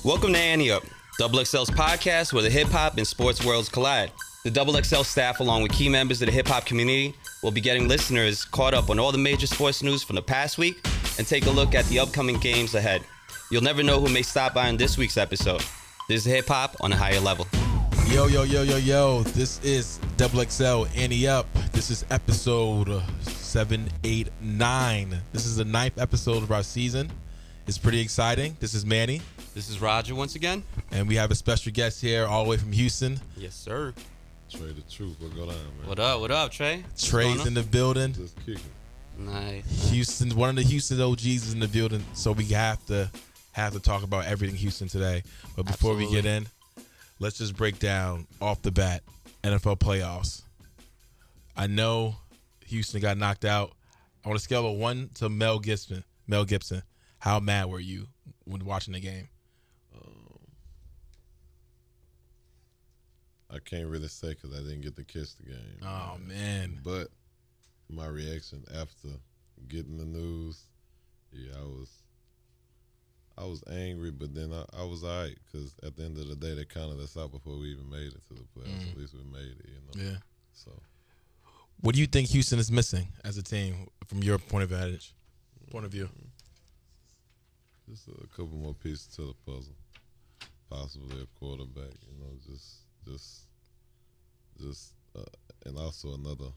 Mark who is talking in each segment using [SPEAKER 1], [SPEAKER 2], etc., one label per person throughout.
[SPEAKER 1] Welcome to Ante Up, Double XL's podcast where the hip hop and sports worlds collide. The Double XL staff, along with key members of the hip hop community, will be getting listeners caught up on all the major sports news from the past week and take a look at the upcoming games ahead. You'll never know who may stop by in this week's episode. This is hip hop on a higher level.
[SPEAKER 2] Yo. This is Double XL Ante Up. This is episode 789. This is the 9th episode of our season. It's pretty exciting. This is Manny.
[SPEAKER 1] This is Roger once again.
[SPEAKER 2] And we have a special guest here all the way from Houston.
[SPEAKER 1] Yes, sir.
[SPEAKER 3] Trey the Truth, what going on, man?
[SPEAKER 1] What up, Trey?
[SPEAKER 2] Trey's in the building.
[SPEAKER 3] Just kicking.
[SPEAKER 1] Nice.
[SPEAKER 2] Houston, one of the Houston OGs is in the building, so we have to talk about everything Houston today. But before we get in, let's just break down off the bat NFL playoffs. I know Houston got knocked out. On a scale of 1 to Mel Gibson, how mad were you when watching the game?
[SPEAKER 3] I can't really say because I didn't get to catch the game.
[SPEAKER 2] Oh, man.
[SPEAKER 3] But my reaction after getting the news, yeah, I was angry, but then I was all right because at the end of the day, they counted us out before we even made it to the playoffs. At least we made it, you know?
[SPEAKER 2] Yeah.
[SPEAKER 3] So,
[SPEAKER 2] what do you think Houston is missing as a team from your point of view?
[SPEAKER 3] Just a couple more pieces to the puzzle. Possibly a quarterback, you know, just and also another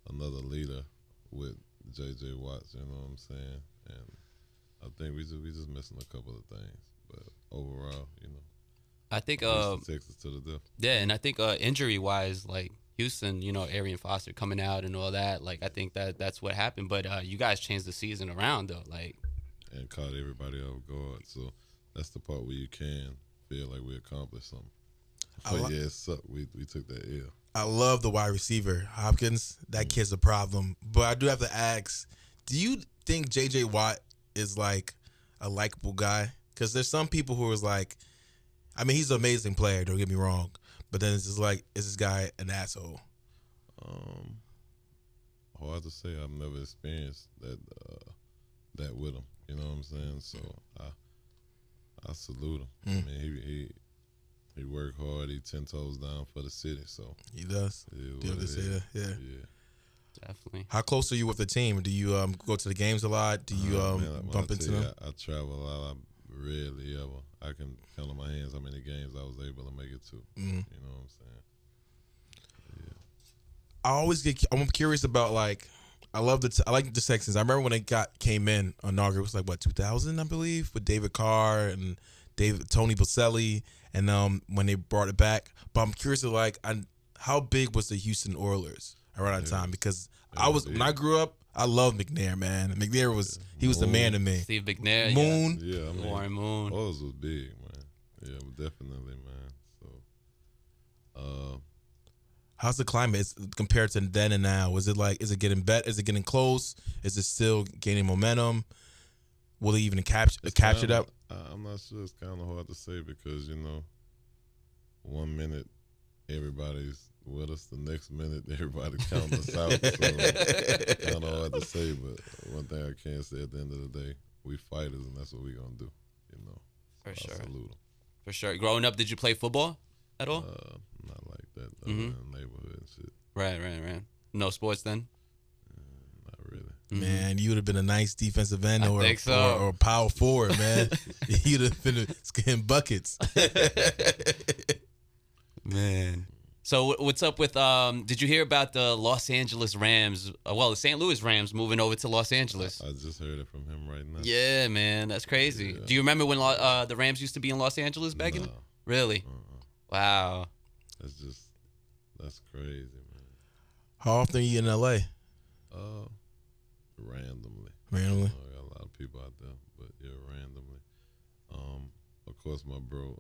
[SPEAKER 3] leader with J.J. Watts, you know what I'm saying? And I think we just missing a couple of things, but overall, you know,
[SPEAKER 1] I think
[SPEAKER 3] Texas to the death.
[SPEAKER 1] Yeah, and I think injury wise, like Houston, you know, Arian Foster coming out and all that, like I think that's what happened. But you guys changed the season around though, like,
[SPEAKER 3] and caught everybody off guard. So that's the part where you can feel like we accomplished something. But yeah, it sucked. We took that L.
[SPEAKER 2] I love the wide receiver, Hopkins. That kid's a problem. But I do have to ask, do you think J.J. Watt is like a likable guy? Because there's some people who is like, I mean, he's an amazing player, don't get me wrong. But then it's just like, is this guy an asshole?
[SPEAKER 3] Hard to say. I've never experienced that with him. You know what I'm saying? So I salute him. I mean, he worked hard. He 10 toes down for the city. So
[SPEAKER 2] He does.
[SPEAKER 3] Yeah,
[SPEAKER 2] Yeah.
[SPEAKER 1] definitely.
[SPEAKER 2] How close are you with the team? Do you go to the games a lot? Do you
[SPEAKER 3] Man,
[SPEAKER 2] bump into them?
[SPEAKER 3] I travel a lot. I rarely ever. I can count on my hands how many games I was able to make it to. You know what I'm saying? Yeah.
[SPEAKER 2] I'm curious about, like, I like the Texans. I remember when they came in on Nagar, it was like 2000, I believe, with David Carr and Tony Boselli, and when they brought it back. But I'm curious how big was the Houston Oilers around that time? Because when I grew up, I loved McNair, man. McNair was the man to me.
[SPEAKER 1] Steve McNair,
[SPEAKER 2] Moon.
[SPEAKER 3] Yeah, I mean,
[SPEAKER 1] Warren Moon.
[SPEAKER 3] Oils was big, man. Yeah, definitely, man. So,
[SPEAKER 2] How's the climate compared to then and now? Is it getting better? Is it getting close? Is it still gaining momentum? Will it even capture it up?
[SPEAKER 3] I'm not sure. It's kind of hard to say because, you know, 1 minute everybody's with us, the next minute everybody counting us out. So kind of hard to say, but one thing I can say at the end of the day, we fighters, and that's what we're gonna do. You know,
[SPEAKER 1] For sure.
[SPEAKER 3] Salute 'em.
[SPEAKER 1] For sure. Growing up, did you play football at all?
[SPEAKER 3] Not like that. In the neighborhood and shit.
[SPEAKER 1] Right. No sports then?
[SPEAKER 3] Not really.
[SPEAKER 2] Man, you would have been a nice defensive end or
[SPEAKER 1] think so.
[SPEAKER 2] or power forward, man. You'd have been getting buckets.
[SPEAKER 1] Man. So what's up with did you hear about the Los Angeles Rams? The St. Louis Rams moving over to Los Angeles.
[SPEAKER 3] I just heard it from him right now.
[SPEAKER 1] Yeah, man, that's crazy.
[SPEAKER 3] Yeah.
[SPEAKER 1] Do you remember when the Rams used to be in Los Angeles back in?
[SPEAKER 3] No.
[SPEAKER 1] Really? Wow.
[SPEAKER 3] That's crazy, man.
[SPEAKER 2] How often are you in LA?
[SPEAKER 3] Randomly.
[SPEAKER 2] Randomly?
[SPEAKER 3] I got a lot of people out there, but yeah, randomly. Of course, my bro,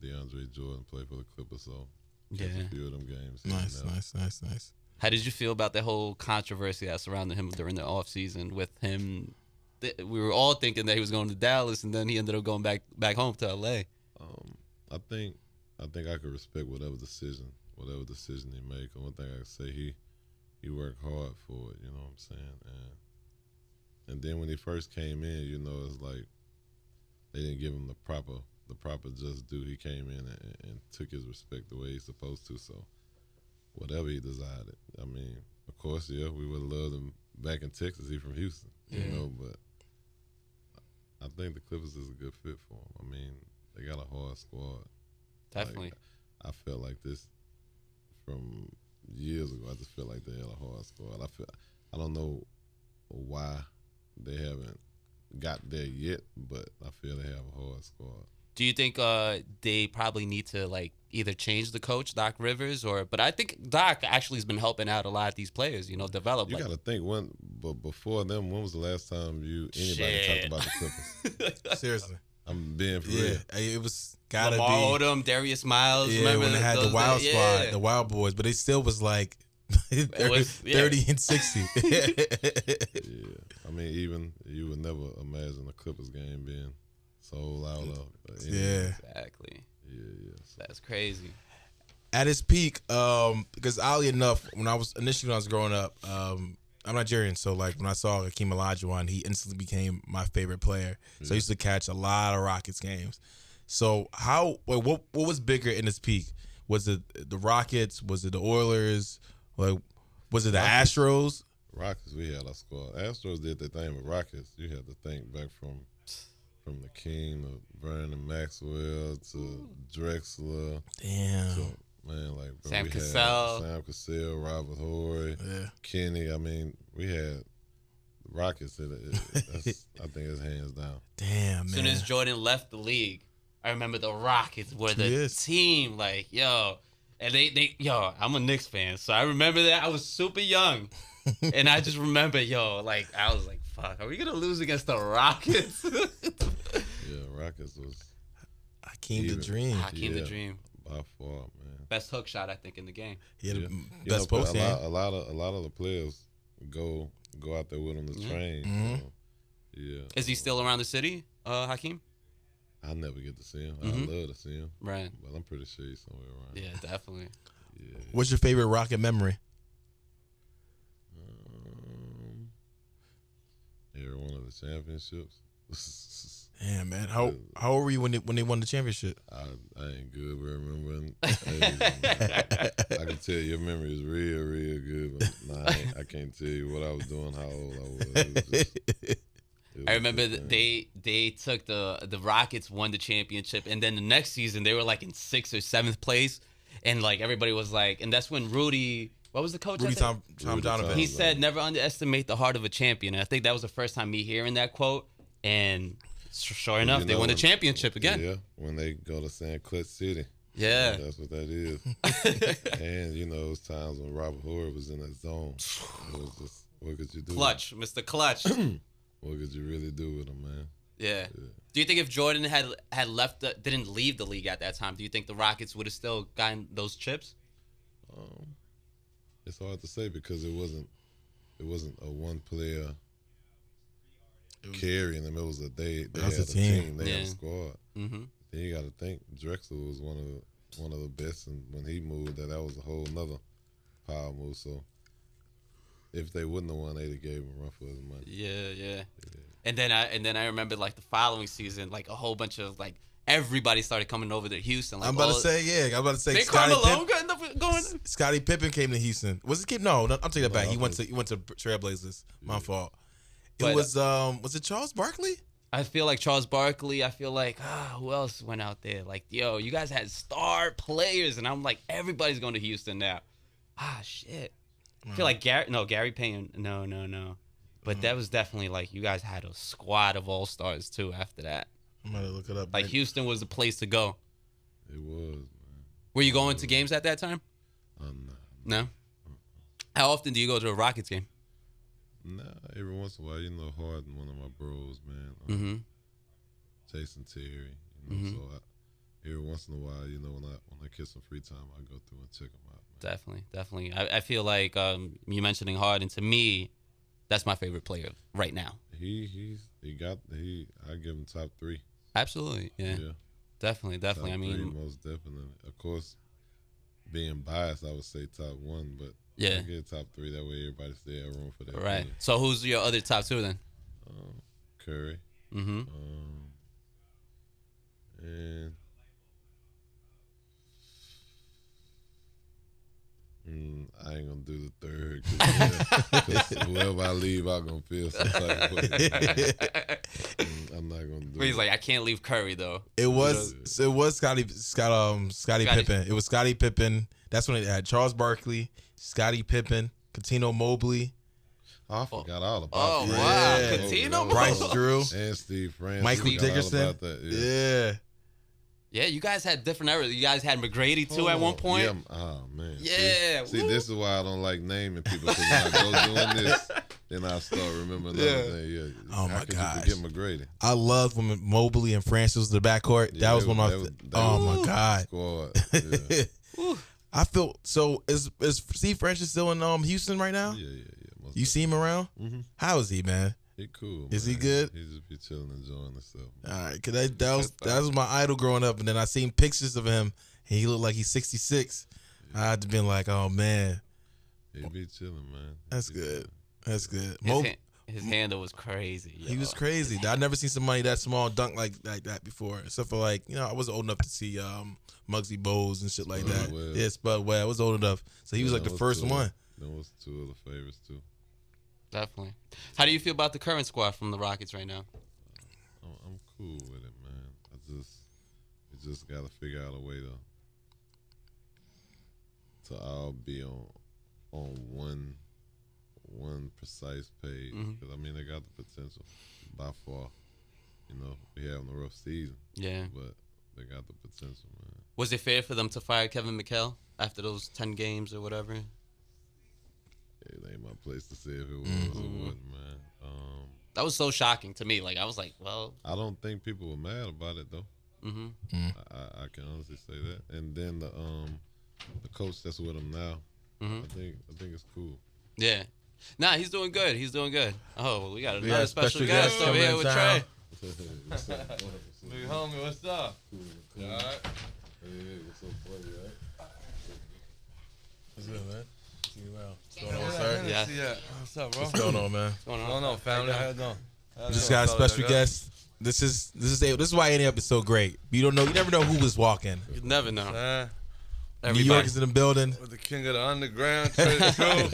[SPEAKER 3] DeAndre Jordan played for the Clippers, so
[SPEAKER 1] Yeah.
[SPEAKER 3] catch a few of them games. here and there.
[SPEAKER 2] Nice.
[SPEAKER 1] How did you feel about that whole controversy that surrounded him during the offseason with him? We were all thinking that he was going to Dallas, and then he ended up going back home to LA.
[SPEAKER 3] I think I could respect whatever decision he made. One thing I can say, he worked hard for it. You know what I'm saying? And then when he first came in, you know, it's like they didn't give him the proper just due. He came in and took his respect the way he's supposed to. So whatever he decided, I mean, of course, yeah, we would have loved him back in Texas. He's from Houston, you know, but I think the Clippers is a good fit for him. I mean, they got a hard squad.
[SPEAKER 1] Definitely.
[SPEAKER 3] I felt like this from years ago. I just felt like they had a hard squad. I don't know why they haven't got there yet, but I feel they have a hard squad.
[SPEAKER 1] Do you think they probably need to like either change the coach, Doc Rivers, but I think Doc actually has been helping out a lot of these players, develop.
[SPEAKER 3] You got to think but before them, when was the last time anybody talked about the Clippers?
[SPEAKER 2] Seriously.
[SPEAKER 3] I'm being for
[SPEAKER 2] Yeah,
[SPEAKER 3] real.
[SPEAKER 2] it was gotta
[SPEAKER 1] Lamar
[SPEAKER 2] be.
[SPEAKER 1] Odom, Darius Miles.
[SPEAKER 2] Yeah,
[SPEAKER 1] remember
[SPEAKER 2] when they had the
[SPEAKER 1] those
[SPEAKER 2] Wild
[SPEAKER 1] days?
[SPEAKER 2] Squad,
[SPEAKER 1] Yeah.
[SPEAKER 2] the Wild Boys, but it still was like 30 and 60.
[SPEAKER 3] Yeah, I mean, even you would never imagine a Clippers game being sold out of.
[SPEAKER 2] Yeah.
[SPEAKER 1] Exactly.
[SPEAKER 3] Yeah.
[SPEAKER 1] That's crazy.
[SPEAKER 2] At its peak, because oddly enough, when I was growing up, I'm Nigerian, so like when I saw Hakeem Olajuwon, he instantly became my favorite player. So I used to catch a lot of Rockets games. So what was bigger in its peak? Was it the Rockets? Was it the Oilers? Like, was it the Astros?
[SPEAKER 3] Rockets, we had our squad. Astros did their thing, but Rockets, you had to think back from the king of Vernon Maxwell to Drexler.
[SPEAKER 2] Damn.
[SPEAKER 3] To, man, like bro,
[SPEAKER 1] Sam
[SPEAKER 3] we
[SPEAKER 1] Cassell.
[SPEAKER 3] had Sam Cassell, Robert Horry,
[SPEAKER 2] Yeah.
[SPEAKER 3] Kenny. I mean, we had the Rockets. I think it's hands down.
[SPEAKER 2] Damn, man.
[SPEAKER 1] As soon as Jordan left the league, I remember the Rockets were the
[SPEAKER 2] Yes.
[SPEAKER 1] team. Like, and they I'm a Knicks fan, so I remember that. I was super young, and I just remember, like I was like, "Fuck, are we gonna lose against the Rockets?"
[SPEAKER 3] Yeah, Rockets was
[SPEAKER 2] Hakeem the
[SPEAKER 3] Even.
[SPEAKER 2] Dream.
[SPEAKER 1] Hakeem the Dream,
[SPEAKER 3] by far, man.
[SPEAKER 1] best hook shot I think in the game.
[SPEAKER 2] He had
[SPEAKER 3] Yeah.
[SPEAKER 2] the
[SPEAKER 3] You
[SPEAKER 2] best
[SPEAKER 3] know,
[SPEAKER 2] post game.
[SPEAKER 3] a lot of the players go out there with him to train.
[SPEAKER 2] Mhm.
[SPEAKER 3] So, yeah.
[SPEAKER 1] Is he still around the city, Hakeem?
[SPEAKER 3] I never get to see him.
[SPEAKER 1] Mhm.
[SPEAKER 3] I love to see him,
[SPEAKER 1] Right.
[SPEAKER 3] but I'm pretty sure he's somewhere around.
[SPEAKER 1] Yeah, definitely.
[SPEAKER 3] Yeah.
[SPEAKER 2] What's your favorite Rocket memory?
[SPEAKER 3] Every one of the championships.
[SPEAKER 2] Damn, man. How old were you when they won the championship?
[SPEAKER 3] I ain't good with remembering. I can tell your memory is real, real good, but I can't tell you what I was doing, how old I was. It was just- it
[SPEAKER 1] I
[SPEAKER 3] was
[SPEAKER 1] remember
[SPEAKER 3] just,
[SPEAKER 1] they took the Rockets won the championship, and then the next season they were like in 6th or 7th place, and like everybody was like, and that's when Rudy, what was the coach?
[SPEAKER 2] Rudy
[SPEAKER 1] at that-
[SPEAKER 2] Tom
[SPEAKER 3] Rudy
[SPEAKER 2] Donovan.
[SPEAKER 3] Tom.
[SPEAKER 1] He said, "Never underestimate the heart of a champion." And I think that was the first time me hearing that quote. And sure enough,
[SPEAKER 3] You
[SPEAKER 1] they
[SPEAKER 3] know,
[SPEAKER 1] won the championship again.
[SPEAKER 3] Yeah, when they go to San Clutch City.
[SPEAKER 1] Yeah.
[SPEAKER 3] That's what that is. And, it was times when Robert Horry was in that zone. It was just, what could you do?
[SPEAKER 1] Clutch, Mr. Clutch.
[SPEAKER 3] What could you really do with him, man?
[SPEAKER 1] Yeah. Do you think if Jordan had left, didn't leave the league at that time, do you think the Rockets would have still gotten those chips?
[SPEAKER 3] It's hard to say because it wasn't a one player carrying them. It was they
[SPEAKER 2] was
[SPEAKER 3] had
[SPEAKER 2] a
[SPEAKER 3] a
[SPEAKER 2] team.
[SPEAKER 3] team. They had
[SPEAKER 1] Yeah.
[SPEAKER 3] a squad.
[SPEAKER 1] Mm-hmm.
[SPEAKER 3] Then you got to think Drexler was one of the best, and when he moved, that was a whole nother power move. So if they wouldn't have won, they'd have gave him a run for his money.
[SPEAKER 1] Yeah. And then I remember like the following season, like a whole bunch of like everybody started coming over to Houston. Like,
[SPEAKER 2] I'm about to say, yeah. I'm about to say,
[SPEAKER 1] Big
[SPEAKER 2] Scottie
[SPEAKER 1] Carmelo
[SPEAKER 2] Pippen,
[SPEAKER 1] going.
[SPEAKER 2] Scottie Pippen came to Houston. Was it? No, I'll take that back.
[SPEAKER 3] No,
[SPEAKER 2] He went to Trailblazers. My fault. It
[SPEAKER 1] But,
[SPEAKER 2] was it Charles Barkley?
[SPEAKER 1] I feel like Charles Barkley. I feel like who else went out there? Like, you guys had star players, and I'm like, everybody's going to Houston now. Shit. I feel like Gary Payton. No. But that was definitely like you guys had a squad of all stars too. After that,
[SPEAKER 2] I'm gonna look it up.
[SPEAKER 1] like Houston was the place to go.
[SPEAKER 3] It was, man.
[SPEAKER 1] Were you going to games at that time?
[SPEAKER 3] Nah.
[SPEAKER 1] No. How often do you go to a Rockets game?
[SPEAKER 3] Nah, every once in a while, Harden, one of my bros, man.
[SPEAKER 1] Mm-hmm.
[SPEAKER 3] Jason Terry,
[SPEAKER 1] Mhm.
[SPEAKER 3] So every once in a while, when I get some free time, I go through and check them out. Man.
[SPEAKER 1] Definitely. I feel like you mentioning Harden, to me, that's my favorite player right now.
[SPEAKER 3] I give him top 3.
[SPEAKER 1] Absolutely. Yeah. Definitely.
[SPEAKER 3] Top
[SPEAKER 1] I
[SPEAKER 3] 3,
[SPEAKER 1] mean,
[SPEAKER 3] most definitely. Of course, being biased, I would say top 1, but
[SPEAKER 1] yeah.
[SPEAKER 3] I get top 3. That way, everybody stay at room for that.
[SPEAKER 1] Right.
[SPEAKER 3] opinion.
[SPEAKER 1] So who's your other top 2 then?
[SPEAKER 3] Curry.
[SPEAKER 1] Mm-hmm.
[SPEAKER 3] do the third. 'Cause whoever I leave, I'm gonna feel some type of way. I'm not gonna do
[SPEAKER 1] But he's
[SPEAKER 3] it.
[SPEAKER 1] like, I can't leave Curry though.
[SPEAKER 2] It was Scottie Pippen. It was Scottie Pippen. That's when it had Charles Barkley, Scottie Pippen, Cuttino Mobley,
[SPEAKER 3] I forgot all about
[SPEAKER 1] Oh,
[SPEAKER 3] that.
[SPEAKER 1] wow.
[SPEAKER 2] Yeah.
[SPEAKER 1] Cuttino
[SPEAKER 2] Bryce
[SPEAKER 1] Mobley.
[SPEAKER 2] Drew,
[SPEAKER 3] And Steve Francis.
[SPEAKER 2] Michael
[SPEAKER 3] Forgot all
[SPEAKER 2] Dickerson.
[SPEAKER 3] about that,
[SPEAKER 2] Yeah.
[SPEAKER 1] Yeah, you guys had different eras. You guys had McGrady too at one point.
[SPEAKER 3] Yeah, oh man.
[SPEAKER 1] Yeah,
[SPEAKER 3] See,
[SPEAKER 1] woo.
[SPEAKER 3] this is why I don't like naming people. Because when I go doing this, then I start remembering another thing. Yeah.
[SPEAKER 2] Oh,
[SPEAKER 3] How
[SPEAKER 2] my
[SPEAKER 3] could
[SPEAKER 2] gosh.
[SPEAKER 3] you forget McGrady?
[SPEAKER 2] I loved when Mobley and Francis was the backcourt.
[SPEAKER 3] Yeah,
[SPEAKER 2] that was one of
[SPEAKER 3] that
[SPEAKER 2] my.
[SPEAKER 3] was- that
[SPEAKER 2] Oh
[SPEAKER 3] was
[SPEAKER 2] my God.
[SPEAKER 3] Squad. Yeah.
[SPEAKER 2] I feel so. Is Steve Francis still in Houston right now?
[SPEAKER 3] Yeah. Most
[SPEAKER 2] You see him around?
[SPEAKER 3] Mhm.
[SPEAKER 2] How is he, man?
[SPEAKER 3] He cool.
[SPEAKER 2] Is he
[SPEAKER 3] man.
[SPEAKER 2] good?
[SPEAKER 3] He just be chilling, enjoying himself.
[SPEAKER 2] All right, cause that was my idol growing up, and then I seen pictures of him, and he looked like he's 66. I had to been like, oh man,
[SPEAKER 3] He be chilling, man.
[SPEAKER 2] that's good. That's good.
[SPEAKER 1] His handle was crazy. Yo.
[SPEAKER 2] He was crazy. I never seen somebody that small dunk like that before. Except for like, I wasn't old enough to see Muggsy Bogues and shit like
[SPEAKER 3] Spud
[SPEAKER 2] that.
[SPEAKER 3] Webb.
[SPEAKER 2] Yeah, Spud Webb. I was old enough, so he was
[SPEAKER 3] Yeah,
[SPEAKER 2] like the
[SPEAKER 3] those
[SPEAKER 2] first
[SPEAKER 3] two.
[SPEAKER 2] one.
[SPEAKER 3] That was two of the favorites too.
[SPEAKER 1] Definitely. How do you feel about the current squad from the Rockets right now?
[SPEAKER 3] I'm cool with it, man. We just gotta figure out a way to all be on one precise page.
[SPEAKER 1] Mhm.
[SPEAKER 3] Because I mean, they got the potential by far. We having a rough season,
[SPEAKER 1] Yeah.
[SPEAKER 3] but they got the potential, man.
[SPEAKER 1] Was it fair for them to fire Kevin McHale after those 10 games or whatever?
[SPEAKER 3] It ain't my place to say if it was or wasn't, man.
[SPEAKER 1] That was so shocking to me. Like, I was like, well,
[SPEAKER 3] I don't think people were mad about it though.
[SPEAKER 1] mm-hmm.
[SPEAKER 3] I can honestly say that. And then the coach that's with him now,
[SPEAKER 1] Mhm.
[SPEAKER 3] I think it's cool.
[SPEAKER 1] Yeah. Nah, he's doing good. He's doing good. Oh, we got
[SPEAKER 2] got
[SPEAKER 1] another
[SPEAKER 2] a
[SPEAKER 1] special
[SPEAKER 2] special
[SPEAKER 1] guest
[SPEAKER 2] guest
[SPEAKER 1] over
[SPEAKER 2] coming
[SPEAKER 1] here
[SPEAKER 2] in
[SPEAKER 1] with
[SPEAKER 2] town.
[SPEAKER 1] Trey.
[SPEAKER 4] Big homie, what's up?
[SPEAKER 3] Cool.
[SPEAKER 4] All right.
[SPEAKER 3] Hey, what's up, buddy? Right?
[SPEAKER 2] What's good, man? See you around. What's going
[SPEAKER 4] Yeah,
[SPEAKER 2] on, sir?
[SPEAKER 1] Yeah.
[SPEAKER 4] What's up, bro?
[SPEAKER 2] What's going on, man?
[SPEAKER 1] What's going
[SPEAKER 4] What's
[SPEAKER 1] on?
[SPEAKER 4] going on, family? How you doing?
[SPEAKER 2] We just got a special guest. This is why any up is so great. You never know who was walking.
[SPEAKER 1] You never know.
[SPEAKER 4] Man,
[SPEAKER 2] New
[SPEAKER 1] Everybody.
[SPEAKER 2] York is in the building.
[SPEAKER 4] with the king of the underground, Trey the Truth.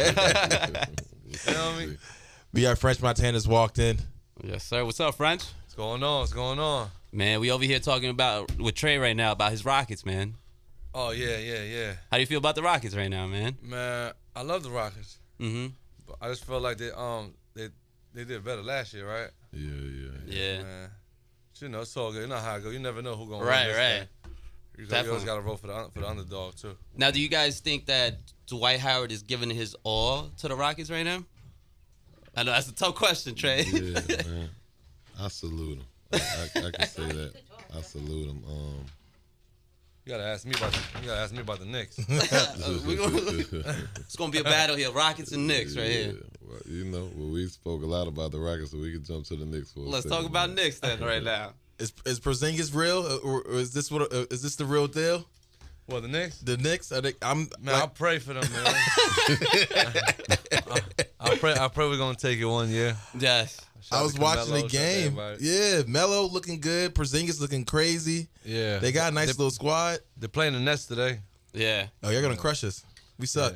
[SPEAKER 4] You feel me?
[SPEAKER 2] We got French Montana's walked in.
[SPEAKER 1] Yes, sir. What's up, French?
[SPEAKER 4] What's going on? What's going on?
[SPEAKER 1] Man, we over here talking about with Trey right now about his Rockets, man.
[SPEAKER 4] Oh, yeah.
[SPEAKER 1] How do you feel about the Rockets right now, man?
[SPEAKER 4] Man, I love the Rockets.
[SPEAKER 1] Mm-hmm.
[SPEAKER 4] But I just feel like they did better last year, right?
[SPEAKER 1] Yeah.
[SPEAKER 4] Man. It's all good. You know how it go. You never know who's gonna
[SPEAKER 1] Right,
[SPEAKER 4] win this
[SPEAKER 1] right.
[SPEAKER 4] thing. You
[SPEAKER 1] Definitely.
[SPEAKER 4] always got to roll for the underdog too.
[SPEAKER 1] Now, do you guys think that Dwight Howard is giving his all to the Rockets right now? I know that's a tough question, Trey.
[SPEAKER 3] Yeah, man. I salute him. I can say that. I salute him.
[SPEAKER 4] You gotta ask me about the Knicks.
[SPEAKER 1] It's gonna be a battle here, Rockets and Knicks right here.
[SPEAKER 3] Well, we spoke a lot about the Rockets, so we can jump to the Knicks for a
[SPEAKER 1] Let's
[SPEAKER 3] second,
[SPEAKER 1] talk about
[SPEAKER 3] man.
[SPEAKER 1] Knicks then right now.
[SPEAKER 2] Is Porzingis real, or is this the real deal?
[SPEAKER 4] Well, the Knicks.
[SPEAKER 2] The Knicks?
[SPEAKER 4] Man, I pray for them, man. I pray we're gonna take it one year.
[SPEAKER 1] Yes.
[SPEAKER 4] Shout
[SPEAKER 2] I
[SPEAKER 4] out
[SPEAKER 2] was
[SPEAKER 4] to
[SPEAKER 2] watching
[SPEAKER 4] Carmelo,
[SPEAKER 2] the
[SPEAKER 4] shout out to
[SPEAKER 2] game.
[SPEAKER 4] everybody.
[SPEAKER 2] Yeah, Melo looking good. Porzingis looking crazy.
[SPEAKER 4] Yeah.
[SPEAKER 2] They got a nice little squad.
[SPEAKER 4] They're playing the Nets today.
[SPEAKER 1] Yeah.
[SPEAKER 2] Oh, you're gonna crush us. We suck.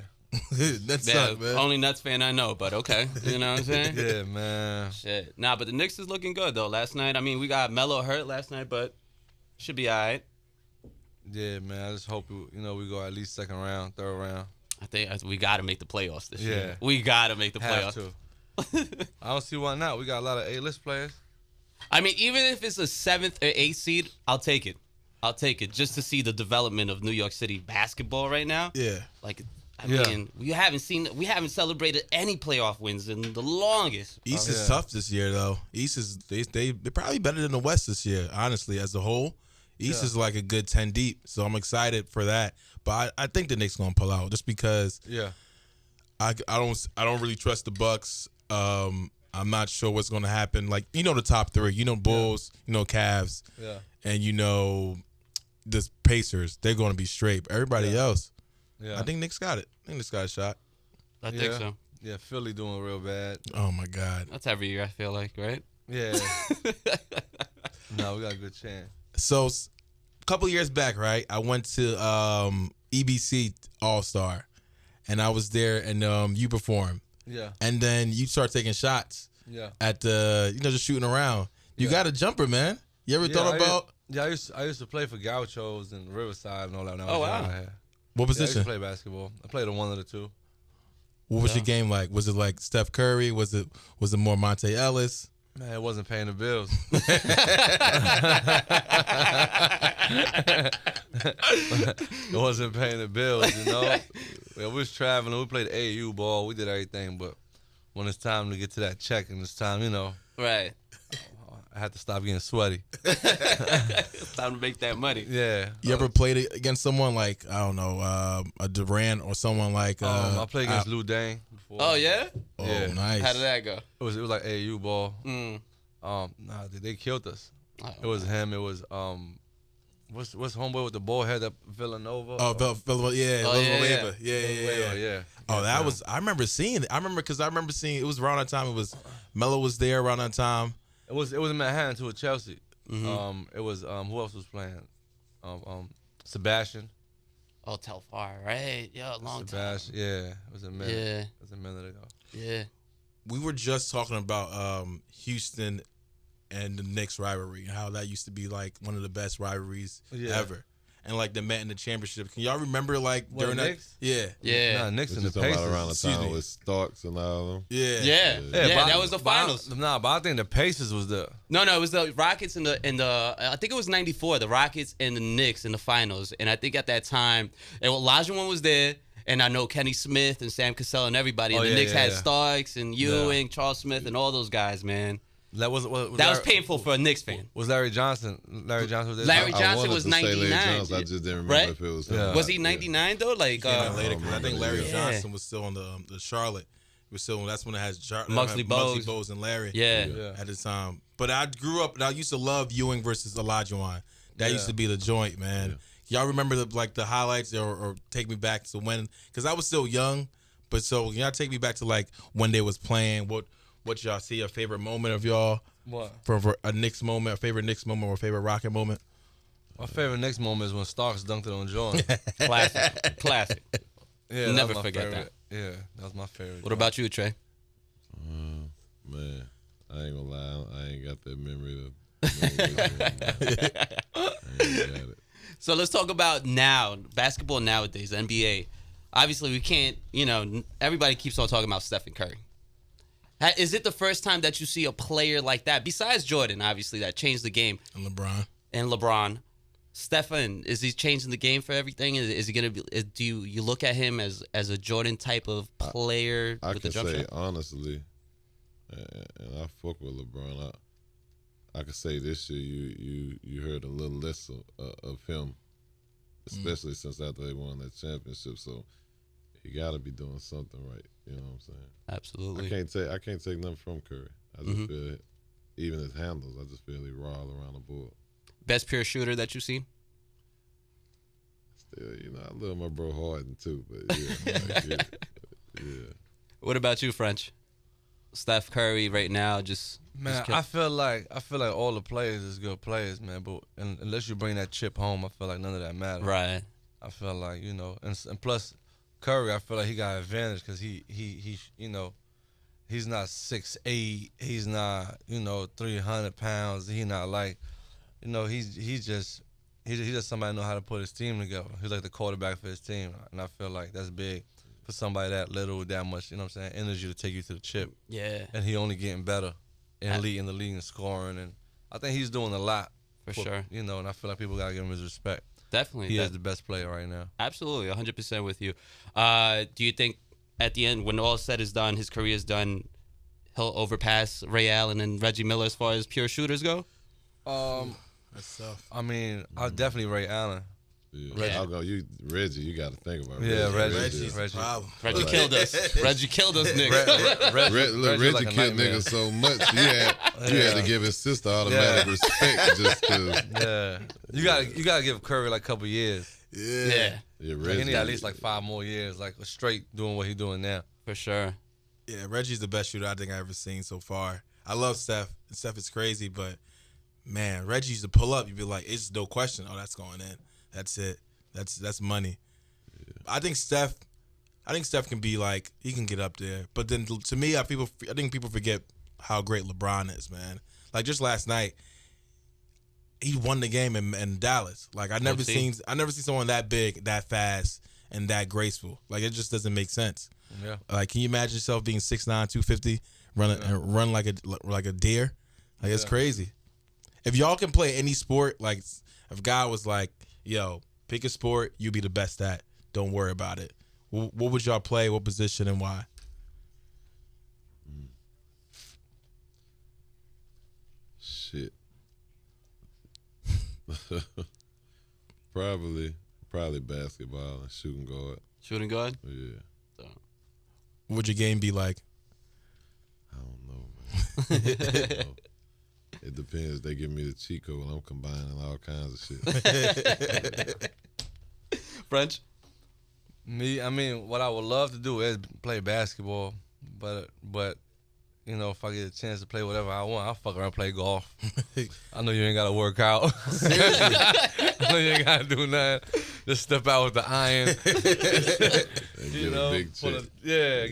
[SPEAKER 2] That
[SPEAKER 1] Yeah.
[SPEAKER 2] suck, man.
[SPEAKER 1] Only Nets fan I know, but okay. You know what I'm saying?
[SPEAKER 4] Yeah, man.
[SPEAKER 1] Shit. Nah, but the Knicks is looking good though. Last night, I mean, we got Melo hurt last night, but should be all right.
[SPEAKER 4] Yeah, man. I just hope we go at least second round, third round.
[SPEAKER 1] I think we got to make the playoffs this year.
[SPEAKER 4] Yeah.
[SPEAKER 1] We got to make the
[SPEAKER 4] Have
[SPEAKER 1] playoffs.
[SPEAKER 4] to. I don't see why not. We got a lot of A-list players.
[SPEAKER 1] I mean, even if it's a 7th or 8th seed, I'll take it. I'll take it just to see the development of New York City basketball right now.
[SPEAKER 2] Yeah.
[SPEAKER 1] Like, I
[SPEAKER 4] Yeah.
[SPEAKER 1] mean, we haven't celebrated any playoff wins in the longest.
[SPEAKER 2] East
[SPEAKER 4] Oh,
[SPEAKER 2] is
[SPEAKER 4] yeah.
[SPEAKER 2] tough this year, though. East is they're probably better than the West this year, honestly, as a whole. East
[SPEAKER 4] Yeah.
[SPEAKER 2] is like a good 10 deep, so I'm excited for that. But I think the Knicks gonna pull out just because
[SPEAKER 4] Yeah.
[SPEAKER 2] I don't really trust the Bucks. I'm not sure what's gonna happen. Like the top three, Bulls, Cavs,
[SPEAKER 4] Yeah.
[SPEAKER 2] and the Pacers. They're gonna be straight. But everybody else,
[SPEAKER 4] Yeah.
[SPEAKER 2] I think Knicks got it. I think Knicks got a shot.
[SPEAKER 1] I think
[SPEAKER 4] Yeah.
[SPEAKER 1] so.
[SPEAKER 4] Yeah, Philly doing real bad.
[SPEAKER 2] Oh my God.
[SPEAKER 1] That's every year, I feel like, right?
[SPEAKER 4] Yeah. No, we got a good chance.
[SPEAKER 2] So a couple years back, right? I went to EBC All Star, and I was there, and you performed,
[SPEAKER 4] Yeah.
[SPEAKER 2] and then you start taking shots
[SPEAKER 4] Yeah.
[SPEAKER 2] at the, just shooting around. You got a jumper, man. You ever thought about
[SPEAKER 4] I used to play for Gauchos and Riverside and all that. When I
[SPEAKER 1] Oh,
[SPEAKER 4] was
[SPEAKER 1] wow.
[SPEAKER 4] young.
[SPEAKER 2] what
[SPEAKER 4] Yeah, I used
[SPEAKER 2] position?
[SPEAKER 4] to play basketball. I played on one of the two.
[SPEAKER 2] What was your game like? Was it like Steph Curry? Was it more Monte Ellis?
[SPEAKER 4] Man, it wasn't paying the bills. It wasn't paying the bills, you know. We was traveling. We played AAU ball. We did everything, but when it's time to get to that check and it's time,
[SPEAKER 1] Right.
[SPEAKER 4] I had to stop getting sweaty.
[SPEAKER 1] It's time to make that money.
[SPEAKER 4] Yeah.
[SPEAKER 2] You ever played against someone like, I don't know, a Durant or someone like?
[SPEAKER 4] I played against Lou Dang before.
[SPEAKER 1] Oh yeah.
[SPEAKER 2] Oh,
[SPEAKER 4] Yeah.
[SPEAKER 2] nice.
[SPEAKER 1] How did that go?
[SPEAKER 4] It was like AAU ball.
[SPEAKER 1] Mm.
[SPEAKER 4] They killed us.
[SPEAKER 1] Oh,
[SPEAKER 4] It was him. It was what's homeboy with the ball head up Villanova?
[SPEAKER 2] Oh,
[SPEAKER 1] yeah.
[SPEAKER 2] Villanueva. Yeah.
[SPEAKER 4] yeah.
[SPEAKER 2] Oh, that was. I remember seeing it. I remember seeing it was around that time. It was Melo was there around that time.
[SPEAKER 4] It was in Manhattan too with Chelsea.
[SPEAKER 1] Mm-hmm.
[SPEAKER 4] It was who else was playing? Sebastian.
[SPEAKER 1] Oh, Telfar, right? Yeah, a long time.
[SPEAKER 4] Sebastian. Yeah, it was a minute.
[SPEAKER 1] Yeah.
[SPEAKER 4] It was a minute ago.
[SPEAKER 1] Yeah.
[SPEAKER 2] We were just talking about Houston and the Knicks rivalry, how that used to be like one of the best rivalries ever, and like they met in the championship. Can y'all remember like
[SPEAKER 4] What,
[SPEAKER 2] during that?
[SPEAKER 4] Knicks?
[SPEAKER 2] Yeah,
[SPEAKER 1] Yeah.
[SPEAKER 4] Nah, Knicks
[SPEAKER 3] What
[SPEAKER 4] and
[SPEAKER 3] you
[SPEAKER 4] the
[SPEAKER 3] talking
[SPEAKER 4] Pacers.
[SPEAKER 3] about around the
[SPEAKER 2] Excuse
[SPEAKER 3] time
[SPEAKER 2] me.
[SPEAKER 3] with Starks and all of them?
[SPEAKER 2] yeah,
[SPEAKER 1] Yeah.
[SPEAKER 4] but
[SPEAKER 1] That was the finals.
[SPEAKER 4] But I think the Pacers was the.
[SPEAKER 1] No, it was the Rockets and the I think it was '94. The Rockets and the Knicks in the finals, and I think at that time, and Olajuwon was there, and I know Kenny Smith and Sam Cassell and everybody. And
[SPEAKER 4] Oh,
[SPEAKER 1] the
[SPEAKER 4] yeah,
[SPEAKER 1] Knicks
[SPEAKER 4] yeah,
[SPEAKER 1] had
[SPEAKER 4] yeah.
[SPEAKER 1] Starks and Ewing, Charles Smith, and all those guys. Man,
[SPEAKER 4] That was
[SPEAKER 1] that was
[SPEAKER 4] Larry-
[SPEAKER 1] painful for a Knicks fan.
[SPEAKER 4] Was Larry Johnson? Larry Johnson was there.
[SPEAKER 1] Larry
[SPEAKER 3] I
[SPEAKER 1] Johnson
[SPEAKER 3] wanted
[SPEAKER 1] was
[SPEAKER 3] to say Larry
[SPEAKER 1] 99,
[SPEAKER 3] Johnson, I just didn't remember
[SPEAKER 1] right?
[SPEAKER 3] if it was him.
[SPEAKER 4] Yeah.
[SPEAKER 1] Was he '99 though? Like
[SPEAKER 2] Came out later
[SPEAKER 3] Oh,
[SPEAKER 2] 'cause I think
[SPEAKER 3] man,
[SPEAKER 2] Larry
[SPEAKER 3] yeah.
[SPEAKER 2] Johnson was still on the Charlotte. He was still that's when it has
[SPEAKER 1] Muggsy Bogues.
[SPEAKER 2] Bogues and Larry.
[SPEAKER 1] yeah.
[SPEAKER 4] Yeah.
[SPEAKER 2] At the time. But I grew up and I used to love Ewing versus Olajuwon. That used to be the joint, man. Y'all remember the highlights or take me back to when? Because I was still young, but so y'all take me back to like when they was playing. What y'all see a favorite moment of y'all
[SPEAKER 4] What?
[SPEAKER 2] for a Knicks moment, a favorite Knicks moment or a favorite Rocket moment?
[SPEAKER 4] My favorite Knicks moment is when Starks dunked it on Jordan.
[SPEAKER 1] Classic.
[SPEAKER 4] Yeah,
[SPEAKER 1] Never
[SPEAKER 4] that was my
[SPEAKER 1] forget
[SPEAKER 4] favorite. Yeah, that was my favorite.
[SPEAKER 1] What about you, Trey?
[SPEAKER 3] Man, I ain't gonna lie, I ain't got that memory I ain't got it.
[SPEAKER 1] So let's talk about now basketball nowadays, NBA. Obviously, we can't. Everybody keeps on talking about Stephen Curry. Is it the first time that you see a player like that, besides Jordan, obviously, that changed the game,
[SPEAKER 2] And LeBron.
[SPEAKER 1] and LeBron? Stephen, is he changing the game for everything? Is he gonna be? Do you look at him as a Jordan type of player
[SPEAKER 3] I
[SPEAKER 1] with the
[SPEAKER 3] can
[SPEAKER 1] jump
[SPEAKER 3] say
[SPEAKER 1] shot?
[SPEAKER 3] honestly, and I fuck with LeBron. I could say this year you heard a little less of him, especially since after they won that championship. So he got to be doing something right. You know what I'm saying?
[SPEAKER 1] Absolutely.
[SPEAKER 3] I can't take nothing from Curry. I just feel it, even his handles. I just feel he raw all around the board.
[SPEAKER 1] Best pure shooter that you see?
[SPEAKER 3] Still, I love my bro Harden too, but yeah, yeah.
[SPEAKER 1] What about you, French? Steph Curry right now, just
[SPEAKER 4] Man, I feel like all the players is good players, man. But unless you bring that chip home, I feel like none of that matters.
[SPEAKER 1] right.
[SPEAKER 4] I feel like and plus Curry, I feel like he got advantage because he he's not 6'8", he's not 300 pounds. He not like he's just somebody know how to put his team together. He's like the quarterback for his team, and I feel like that's big for somebody that little with that much energy to take you to the chip.
[SPEAKER 1] Yeah.
[SPEAKER 4] And he only getting better in the league and scoring, and I think he's doing a lot
[SPEAKER 1] For sure.
[SPEAKER 4] And I feel like people gotta give him his respect.
[SPEAKER 1] Definitely.
[SPEAKER 4] He is the best player right now.
[SPEAKER 1] Absolutely, 100% with you. Do you think at the end, when all is said is done, his career is done, he'll overpass Ray Allen and Reggie Miller as far as pure shooters go?
[SPEAKER 2] That's tough.
[SPEAKER 4] I mean, I'll definitely Ray Allen.
[SPEAKER 3] Yeah. I'll go. Reggie. You got to think about
[SPEAKER 4] Yeah, Reggie.
[SPEAKER 2] Reggie's the
[SPEAKER 4] Reggie.
[SPEAKER 2] problem.
[SPEAKER 1] Reggie killed us. Reggie killed us, niggas.
[SPEAKER 3] Reggie
[SPEAKER 4] like a
[SPEAKER 3] killed
[SPEAKER 4] nightmare.
[SPEAKER 3] niggas so much. You had to give his sister automatic
[SPEAKER 4] Yeah.
[SPEAKER 3] respect just because.
[SPEAKER 4] Yeah, you gotta give Curry like a couple years.
[SPEAKER 1] Yeah,
[SPEAKER 3] Yeah,
[SPEAKER 4] Like,
[SPEAKER 3] Reggie.
[SPEAKER 4] he need at least like 5 more years, like straight doing what he's doing now.
[SPEAKER 1] for sure.
[SPEAKER 2] Yeah, Reggie's the best shooter I think I've ever seen so far. I love Steph. Steph is crazy, but man, Reggie used to pull up. You'd be like, it's no question. Oh, that's going in. That's it. That's money. I think Steph, I think Steph can be like he can get up there. But then to me, I think people forget how great LeBron is, man. Like just last night, he won the game in Dallas. Like I never seen someone that big, that fast, and that graceful. Like it just doesn't make sense.
[SPEAKER 4] Yeah.
[SPEAKER 2] Like can you imagine yourself being 6'9", 250, run like a deer? Like it's crazy. If y'all can play any sport, like if God was like, yo, pick a sport you be the best at, don't worry about it. What would y'all play? What position and why?
[SPEAKER 3] Shit. Probably basketball and shooting guard.
[SPEAKER 1] Shooting guard?
[SPEAKER 3] Yeah.
[SPEAKER 2] What would your game be like?
[SPEAKER 3] I don't know, man. I don't know. It depends. They give me the cheat code. I'm combining all kinds of shit.
[SPEAKER 1] French?
[SPEAKER 4] Me, I mean, what I would love to do is play basketball, but you know, if I get a chance to play whatever I want, I'll fuck around and play golf. I know you ain't got to work out. I know you ain't got to do nothing. Just step out with the iron.
[SPEAKER 3] And get a big check.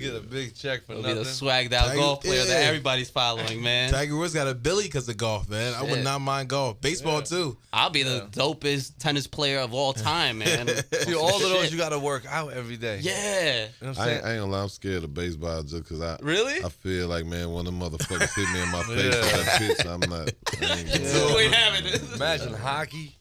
[SPEAKER 4] Get a big check for
[SPEAKER 1] He'll
[SPEAKER 4] nothing.
[SPEAKER 1] be the swagged out golf player that everybody's following, man.
[SPEAKER 2] Tiger Woods got a Billy because of golf, man. I would not mind golf. Baseball too.
[SPEAKER 1] I'll be the dopest tennis player of all time, man.
[SPEAKER 4] See, all of those you got to work out every day.
[SPEAKER 1] Yeah.
[SPEAKER 4] You know what I'm
[SPEAKER 3] I
[SPEAKER 4] saying?
[SPEAKER 3] ain't gonna lie, I'm scared of baseball just because I feel like, man, when them motherfuckers hit me in my face with that pitch, I ain't gonna
[SPEAKER 1] So we having it.
[SPEAKER 4] Imagine hockey.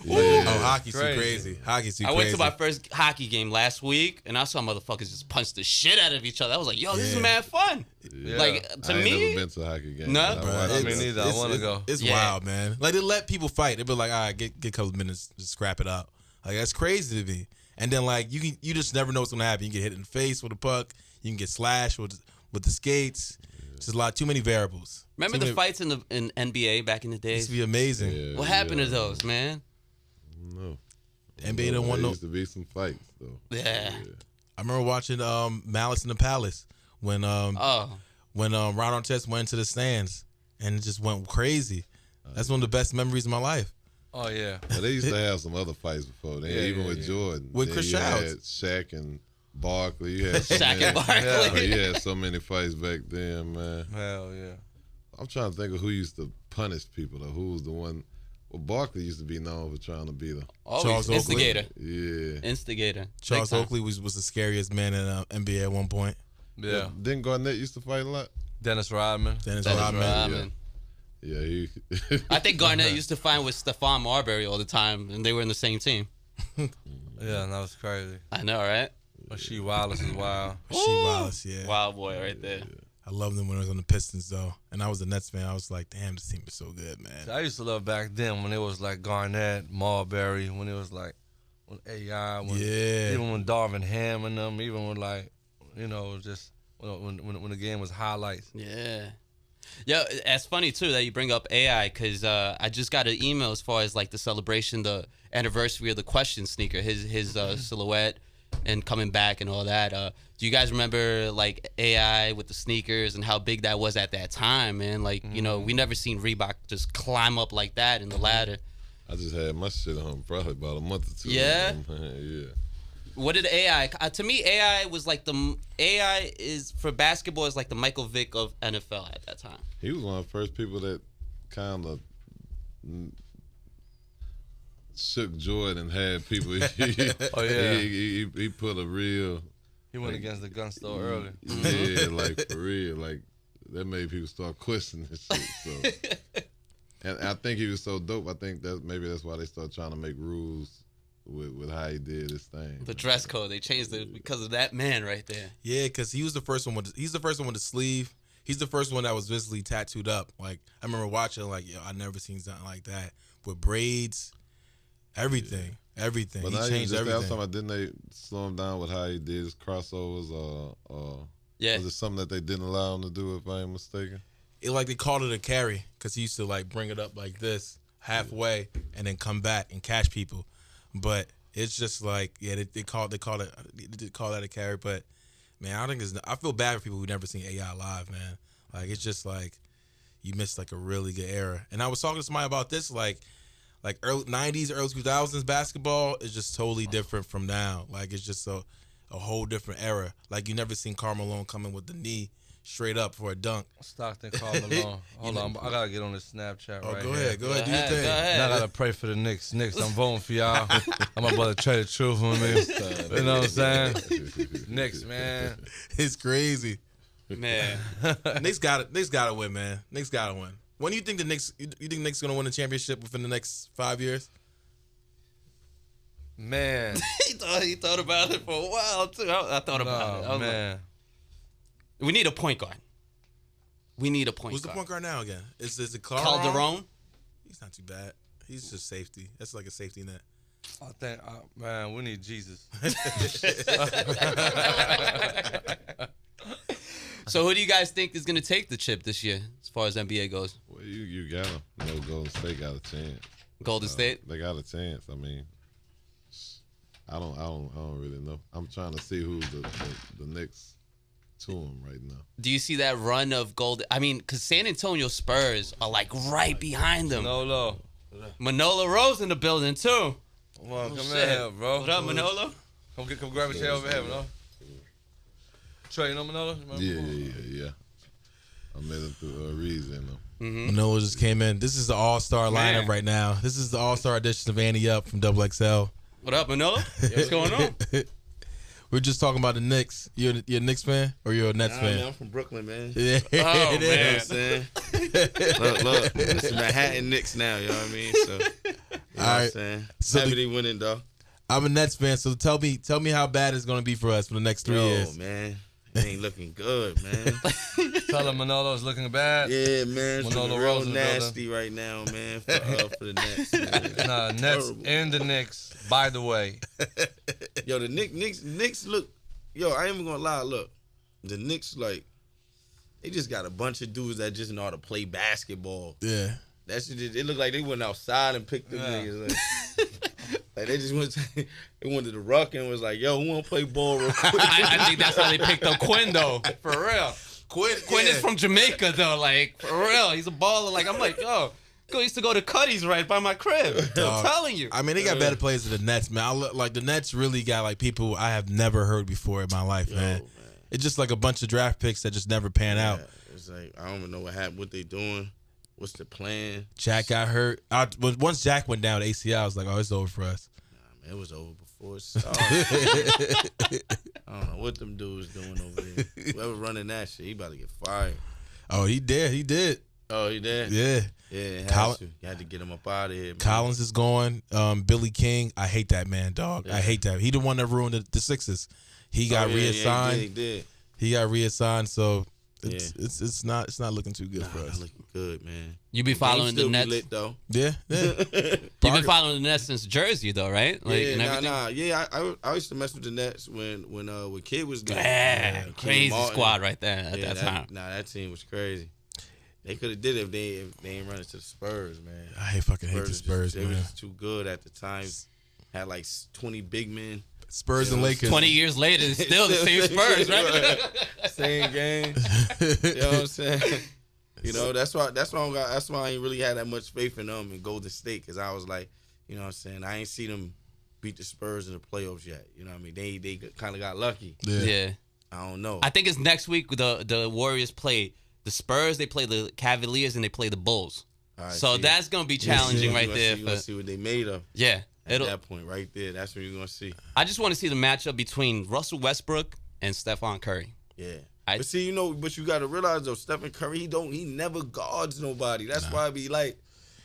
[SPEAKER 2] Oh, hockey's too crazy. Hockey's too
[SPEAKER 1] I
[SPEAKER 2] crazy.
[SPEAKER 1] went to my first hockey game last week, and I saw motherfuckers just punch the shit out of each other. I was like, yo, this is mad fun.
[SPEAKER 3] Yeah.
[SPEAKER 1] Like, to
[SPEAKER 3] I ain't
[SPEAKER 1] me,
[SPEAKER 3] never been to a hockey game.
[SPEAKER 1] No?
[SPEAKER 3] but
[SPEAKER 2] Bruh,
[SPEAKER 3] I watch
[SPEAKER 4] I
[SPEAKER 3] it.
[SPEAKER 4] mean, neither. I want to go.
[SPEAKER 2] It's
[SPEAKER 1] Yeah.
[SPEAKER 2] wild, man. Like they let people fight. They be like, all right, get a couple minutes, just scrap it out. Like that's crazy to me. And then like you just never know what's gonna happen. You can get hit in the face with a puck. You can get slashed with the skates. Just too many variables.
[SPEAKER 1] remember
[SPEAKER 2] Too
[SPEAKER 1] the
[SPEAKER 2] many-
[SPEAKER 1] fights in NBA back in the
[SPEAKER 2] It
[SPEAKER 1] days?
[SPEAKER 2] used to be amazing.
[SPEAKER 3] Yeah,
[SPEAKER 1] What happened to
[SPEAKER 3] yeah.
[SPEAKER 1] those, man?
[SPEAKER 3] No.
[SPEAKER 2] NBA don't want
[SPEAKER 3] There
[SPEAKER 2] no.
[SPEAKER 3] used to be some fights though.
[SPEAKER 1] Yeah.
[SPEAKER 2] I remember watching Malice in the Palace when
[SPEAKER 1] Oh,
[SPEAKER 2] Ron Artest went to the stands and it just went crazy. That's one of the best memories of my life.
[SPEAKER 4] Oh, yeah.
[SPEAKER 3] But they used to have some other fights before. Even with Jordan.
[SPEAKER 2] With
[SPEAKER 3] Then
[SPEAKER 2] Chris
[SPEAKER 3] you
[SPEAKER 2] Childs.
[SPEAKER 3] had Shaq and Barkley. You had so
[SPEAKER 1] Shaq
[SPEAKER 3] many,
[SPEAKER 1] and Barkley.
[SPEAKER 3] You had so many fights back then, man.
[SPEAKER 4] Hell yeah.
[SPEAKER 3] I'm trying to think of who used to punish people, though. Who was the one? Well, Barkley used to be known for trying to be the.
[SPEAKER 1] Always
[SPEAKER 2] Charles Oakley.
[SPEAKER 1] instigator.
[SPEAKER 3] Yeah.
[SPEAKER 1] Instigator.
[SPEAKER 2] Charles
[SPEAKER 1] Big time.
[SPEAKER 2] Oakley was the scariest man in NBA at one point.
[SPEAKER 4] Yeah.
[SPEAKER 3] Didn't Garnett used to fight a lot?
[SPEAKER 4] Dennis Rodman.
[SPEAKER 2] Dennis
[SPEAKER 1] Dennis
[SPEAKER 2] Rodman.
[SPEAKER 1] Rodman.
[SPEAKER 3] Yeah, he.
[SPEAKER 1] I think Garnett used to fight with Stephon Marbury all the time, and they were in the same team.
[SPEAKER 4] Yeah, that was crazy.
[SPEAKER 1] I know, right?
[SPEAKER 4] Rasheed Wallace is wild.
[SPEAKER 2] Rasheed Wallace, yeah.
[SPEAKER 1] Wild boy right there.
[SPEAKER 2] I loved him when I was on the Pistons, though. And I was a Nets fan. I was like, damn, this team is so good, man.
[SPEAKER 4] I used to love back then when it was like Garnett, Marbury, when it was like when AI, when,
[SPEAKER 2] Yeah.
[SPEAKER 4] even when Darvin Ham and them, even when like, you know, just when the game was highlights.
[SPEAKER 1] Yeah. Yeah, it's funny too that you bring up AI because I just got an email as far as like the celebration, the anniversary of the Question sneaker, his silhouette and coming back and all that. Do you guys remember like AI with the sneakers and how big that was at that time, man? Like, you know, we never seen Reebok just climb up like that in the ladder.
[SPEAKER 3] I just had my shit on probably about a month or two.
[SPEAKER 1] Yeah?
[SPEAKER 3] Yeah.
[SPEAKER 1] What did AI? To me, AI was like AI is for basketball is like the Michael Vick of NFL at that time.
[SPEAKER 3] He was one of the first people that kind of shook Jordan and had people.
[SPEAKER 4] Oh, yeah.
[SPEAKER 3] He put a real.
[SPEAKER 4] He went against the gun store early.
[SPEAKER 3] Yeah, like for real, like that made people start questioning this shit. So, and I think he was so dope. I think that maybe that's why they started trying to make rules with how he did his thing.
[SPEAKER 1] The dress code, they changed it because of that man right there.
[SPEAKER 2] Yeah, because he was the first one he's the first one with the sleeve. He's the first one that was visibly tattooed up. Like, I remember watching, like, yo, I never seen something like that. With braids, everything. Everything.
[SPEAKER 3] But
[SPEAKER 2] He
[SPEAKER 3] now
[SPEAKER 2] changed
[SPEAKER 3] I was
[SPEAKER 2] everything.
[SPEAKER 3] talking about, didn't they slow him down with how he did his crossovers?
[SPEAKER 1] Yeah.
[SPEAKER 3] Was it something that they didn't allow him to do, if I ain't mistaken?
[SPEAKER 2] Like, they called it a carry because he used to, like, bring it up like this halfway and then come back and catch people. But it's just like, yeah, they call that a carry. But, man, I feel bad for people who never seen AI live, man. Like, it's just like you missed, like, a really good era. And I was talking to somebody about this, like early 90s, early 2000s basketball is just totally different from now. Like, it's just so a whole different era. Like you never seen Karl Malone coming with the knee straight up for a dunk.
[SPEAKER 4] Stockton, Karl Malone. Hold on, I gotta get on this Snapchat
[SPEAKER 2] Oh,
[SPEAKER 4] right
[SPEAKER 2] go
[SPEAKER 4] here.
[SPEAKER 2] ahead, go ahead, do your
[SPEAKER 1] Go
[SPEAKER 2] thing.
[SPEAKER 1] ahead.
[SPEAKER 4] Now I gotta pray for the Knicks. Knicks, I'm voting for y'all. I'm about to tell the truth on me. You know what I'm saying? Knicks, man.
[SPEAKER 2] It's crazy.
[SPEAKER 1] Man.
[SPEAKER 2] Knicks got it. Knicks got to win, man. Knicks got to win. When do you think the Knicks? You think Knicks gonna win the championship within the next 5 years?
[SPEAKER 4] Man.
[SPEAKER 1] he thought about it for a while too. I thought about it. I was
[SPEAKER 4] man.
[SPEAKER 1] like, we need a point guard. We need a point
[SPEAKER 2] Who's the
[SPEAKER 1] guard.
[SPEAKER 2] point guard now again? Is it Calderon?
[SPEAKER 1] Calderon?
[SPEAKER 2] He's not too bad. He's just safety. That's like a safety net.
[SPEAKER 4] I think, man, we need Jesus.
[SPEAKER 1] So who do you guys think is going to take the chip this year as far as NBA goes?
[SPEAKER 3] Well, you got them. You know, Golden State got a chance.
[SPEAKER 1] Golden State?
[SPEAKER 3] They got a chance. I mean, I don't really know. I'm trying to see who's the next to them right now.
[SPEAKER 1] Do you see that run of Golden? I mean, because San Antonio Spurs are like right behind them.
[SPEAKER 4] Manolo.
[SPEAKER 1] Manolo Rose in the building too.
[SPEAKER 4] Come on, come
[SPEAKER 1] shit.
[SPEAKER 4] here, bro.
[SPEAKER 1] What up, Manolo?
[SPEAKER 4] Come grab a chair over here, Manolo. Trey, you know Manolo?
[SPEAKER 3] Yeah. I met him through reason though.
[SPEAKER 2] Manolo just came in. This is the all-star
[SPEAKER 1] Man.
[SPEAKER 2] lineup right now. This is the all-star edition of Annie Up from Double XL.
[SPEAKER 1] What up, Manolo? What's going on?
[SPEAKER 2] We're just talking about the Knicks. You're a Knicks fan or you're a Nets
[SPEAKER 5] Nah,
[SPEAKER 2] fan?
[SPEAKER 5] man, I'm from Brooklyn, man.
[SPEAKER 2] Yeah.
[SPEAKER 1] Oh,
[SPEAKER 5] You know what
[SPEAKER 1] man.
[SPEAKER 5] I'm saying? look, this is Manhattan Knicks now, you know what I mean? So, you know what I'm
[SPEAKER 2] right.
[SPEAKER 5] saying?
[SPEAKER 2] So
[SPEAKER 5] Happy
[SPEAKER 2] the-
[SPEAKER 5] they winning, though.
[SPEAKER 2] I'm a Nets fan, so tell me how bad it's gonna be for us for the next 3 years.
[SPEAKER 5] Man, it ain't looking good, man.
[SPEAKER 4] Tell him Manolo's looking bad.
[SPEAKER 5] Yeah, man, it's
[SPEAKER 4] Manolo
[SPEAKER 5] looking
[SPEAKER 4] Rose
[SPEAKER 5] real
[SPEAKER 4] in the building.
[SPEAKER 5] nasty right now, man, for the Nets. Man.
[SPEAKER 4] Nah, Nets
[SPEAKER 5] Horrible.
[SPEAKER 4] and the Knicks, by the way.
[SPEAKER 5] Yo, the Knicks look. Yo, I ain't even gonna lie. Look, the Knicks like they just got a bunch of dudes that just know how to play basketball.
[SPEAKER 2] Yeah.
[SPEAKER 5] That shit, it looked like they went outside and picked them niggas. Like they just went, they went to the ruck and was like, "Yo, who want to play ball real quick?"
[SPEAKER 1] I think that's how they picked up Quinn though. For real. Quinn is from Jamaica though. Like for real, he's a baller. Like I'm like, yo, I used to go to Cuddy's right by my crib. I'm telling you.
[SPEAKER 2] I mean, they got better players than the Nets, man. Like the Nets really got like people I have never heard before in my life, man. It's just like a bunch of draft picks that just never pan out.
[SPEAKER 5] It's like I don't even know what happened, what they doing, what's the plan.
[SPEAKER 2] Jack got hurt. Once Jack went down to ACL, I was like, oh, it's over for us.
[SPEAKER 5] Nah, man, it was over before it started. I don't know what them dudes doing over there. Whoever running that shit, he about to get fired.
[SPEAKER 2] Oh, he did.
[SPEAKER 5] Oh, he did.
[SPEAKER 2] Yeah.
[SPEAKER 5] Yeah,
[SPEAKER 2] Colin-
[SPEAKER 5] you had to get him up out of here. Man.
[SPEAKER 2] Collins is going. Billy King, I hate that man, dog. I hate that. He the one that ruined the Sixers. He got reassigned.
[SPEAKER 5] he did.
[SPEAKER 2] He got reassigned, so
[SPEAKER 5] Yeah.
[SPEAKER 2] it's not looking too good for
[SPEAKER 5] Nah,
[SPEAKER 2] us.
[SPEAKER 5] looking good, man.
[SPEAKER 1] You be following the
[SPEAKER 5] Still be
[SPEAKER 1] Nets.
[SPEAKER 5] lit, though.
[SPEAKER 2] Yeah.
[SPEAKER 1] You've been following the Nets since Jersey though, right? Like
[SPEAKER 5] Yeah,
[SPEAKER 1] and everything.
[SPEAKER 5] Yeah, I used to mess with the Nets when Kid was there.
[SPEAKER 1] Yeah,
[SPEAKER 5] King
[SPEAKER 1] crazy
[SPEAKER 5] Martin.
[SPEAKER 1] squad right there at
[SPEAKER 5] Yeah,
[SPEAKER 1] that time.
[SPEAKER 5] Nah, that team was crazy. They could have did it if they ain't run into the Spurs, man.
[SPEAKER 2] I fucking hate the
[SPEAKER 5] was
[SPEAKER 2] Spurs,
[SPEAKER 5] they
[SPEAKER 2] man.
[SPEAKER 5] was just too good at the time. Had like 20 big men.
[SPEAKER 2] Spurs and Lakers.
[SPEAKER 1] 20 years later, it's still the same Spurs, right?
[SPEAKER 5] Same game. You know what I'm saying? You know, that's why I ain't really had that much faith in them in Golden State, because I was like, you know what I'm saying, I ain't seen them beat the Spurs in the playoffs yet. You know what I mean? They kind of got lucky.
[SPEAKER 1] Yeah.
[SPEAKER 5] I don't know.
[SPEAKER 1] I think it's next week the Warriors play the Spurs, they play the Cavaliers, and they play the Bulls.
[SPEAKER 5] All right,
[SPEAKER 1] So
[SPEAKER 5] see.
[SPEAKER 1] that's gonna be challenging right there.
[SPEAKER 5] You're gonna see what they made of.
[SPEAKER 1] Yeah.
[SPEAKER 5] At that point right there, that's what you're gonna see.
[SPEAKER 1] I just want to see the matchup between Russell Westbrook and Stephon Curry.
[SPEAKER 5] Yeah.
[SPEAKER 1] I-
[SPEAKER 5] But see, you know, but you gotta realize though, Stephen Curry, he never guards nobody. That's why I be like,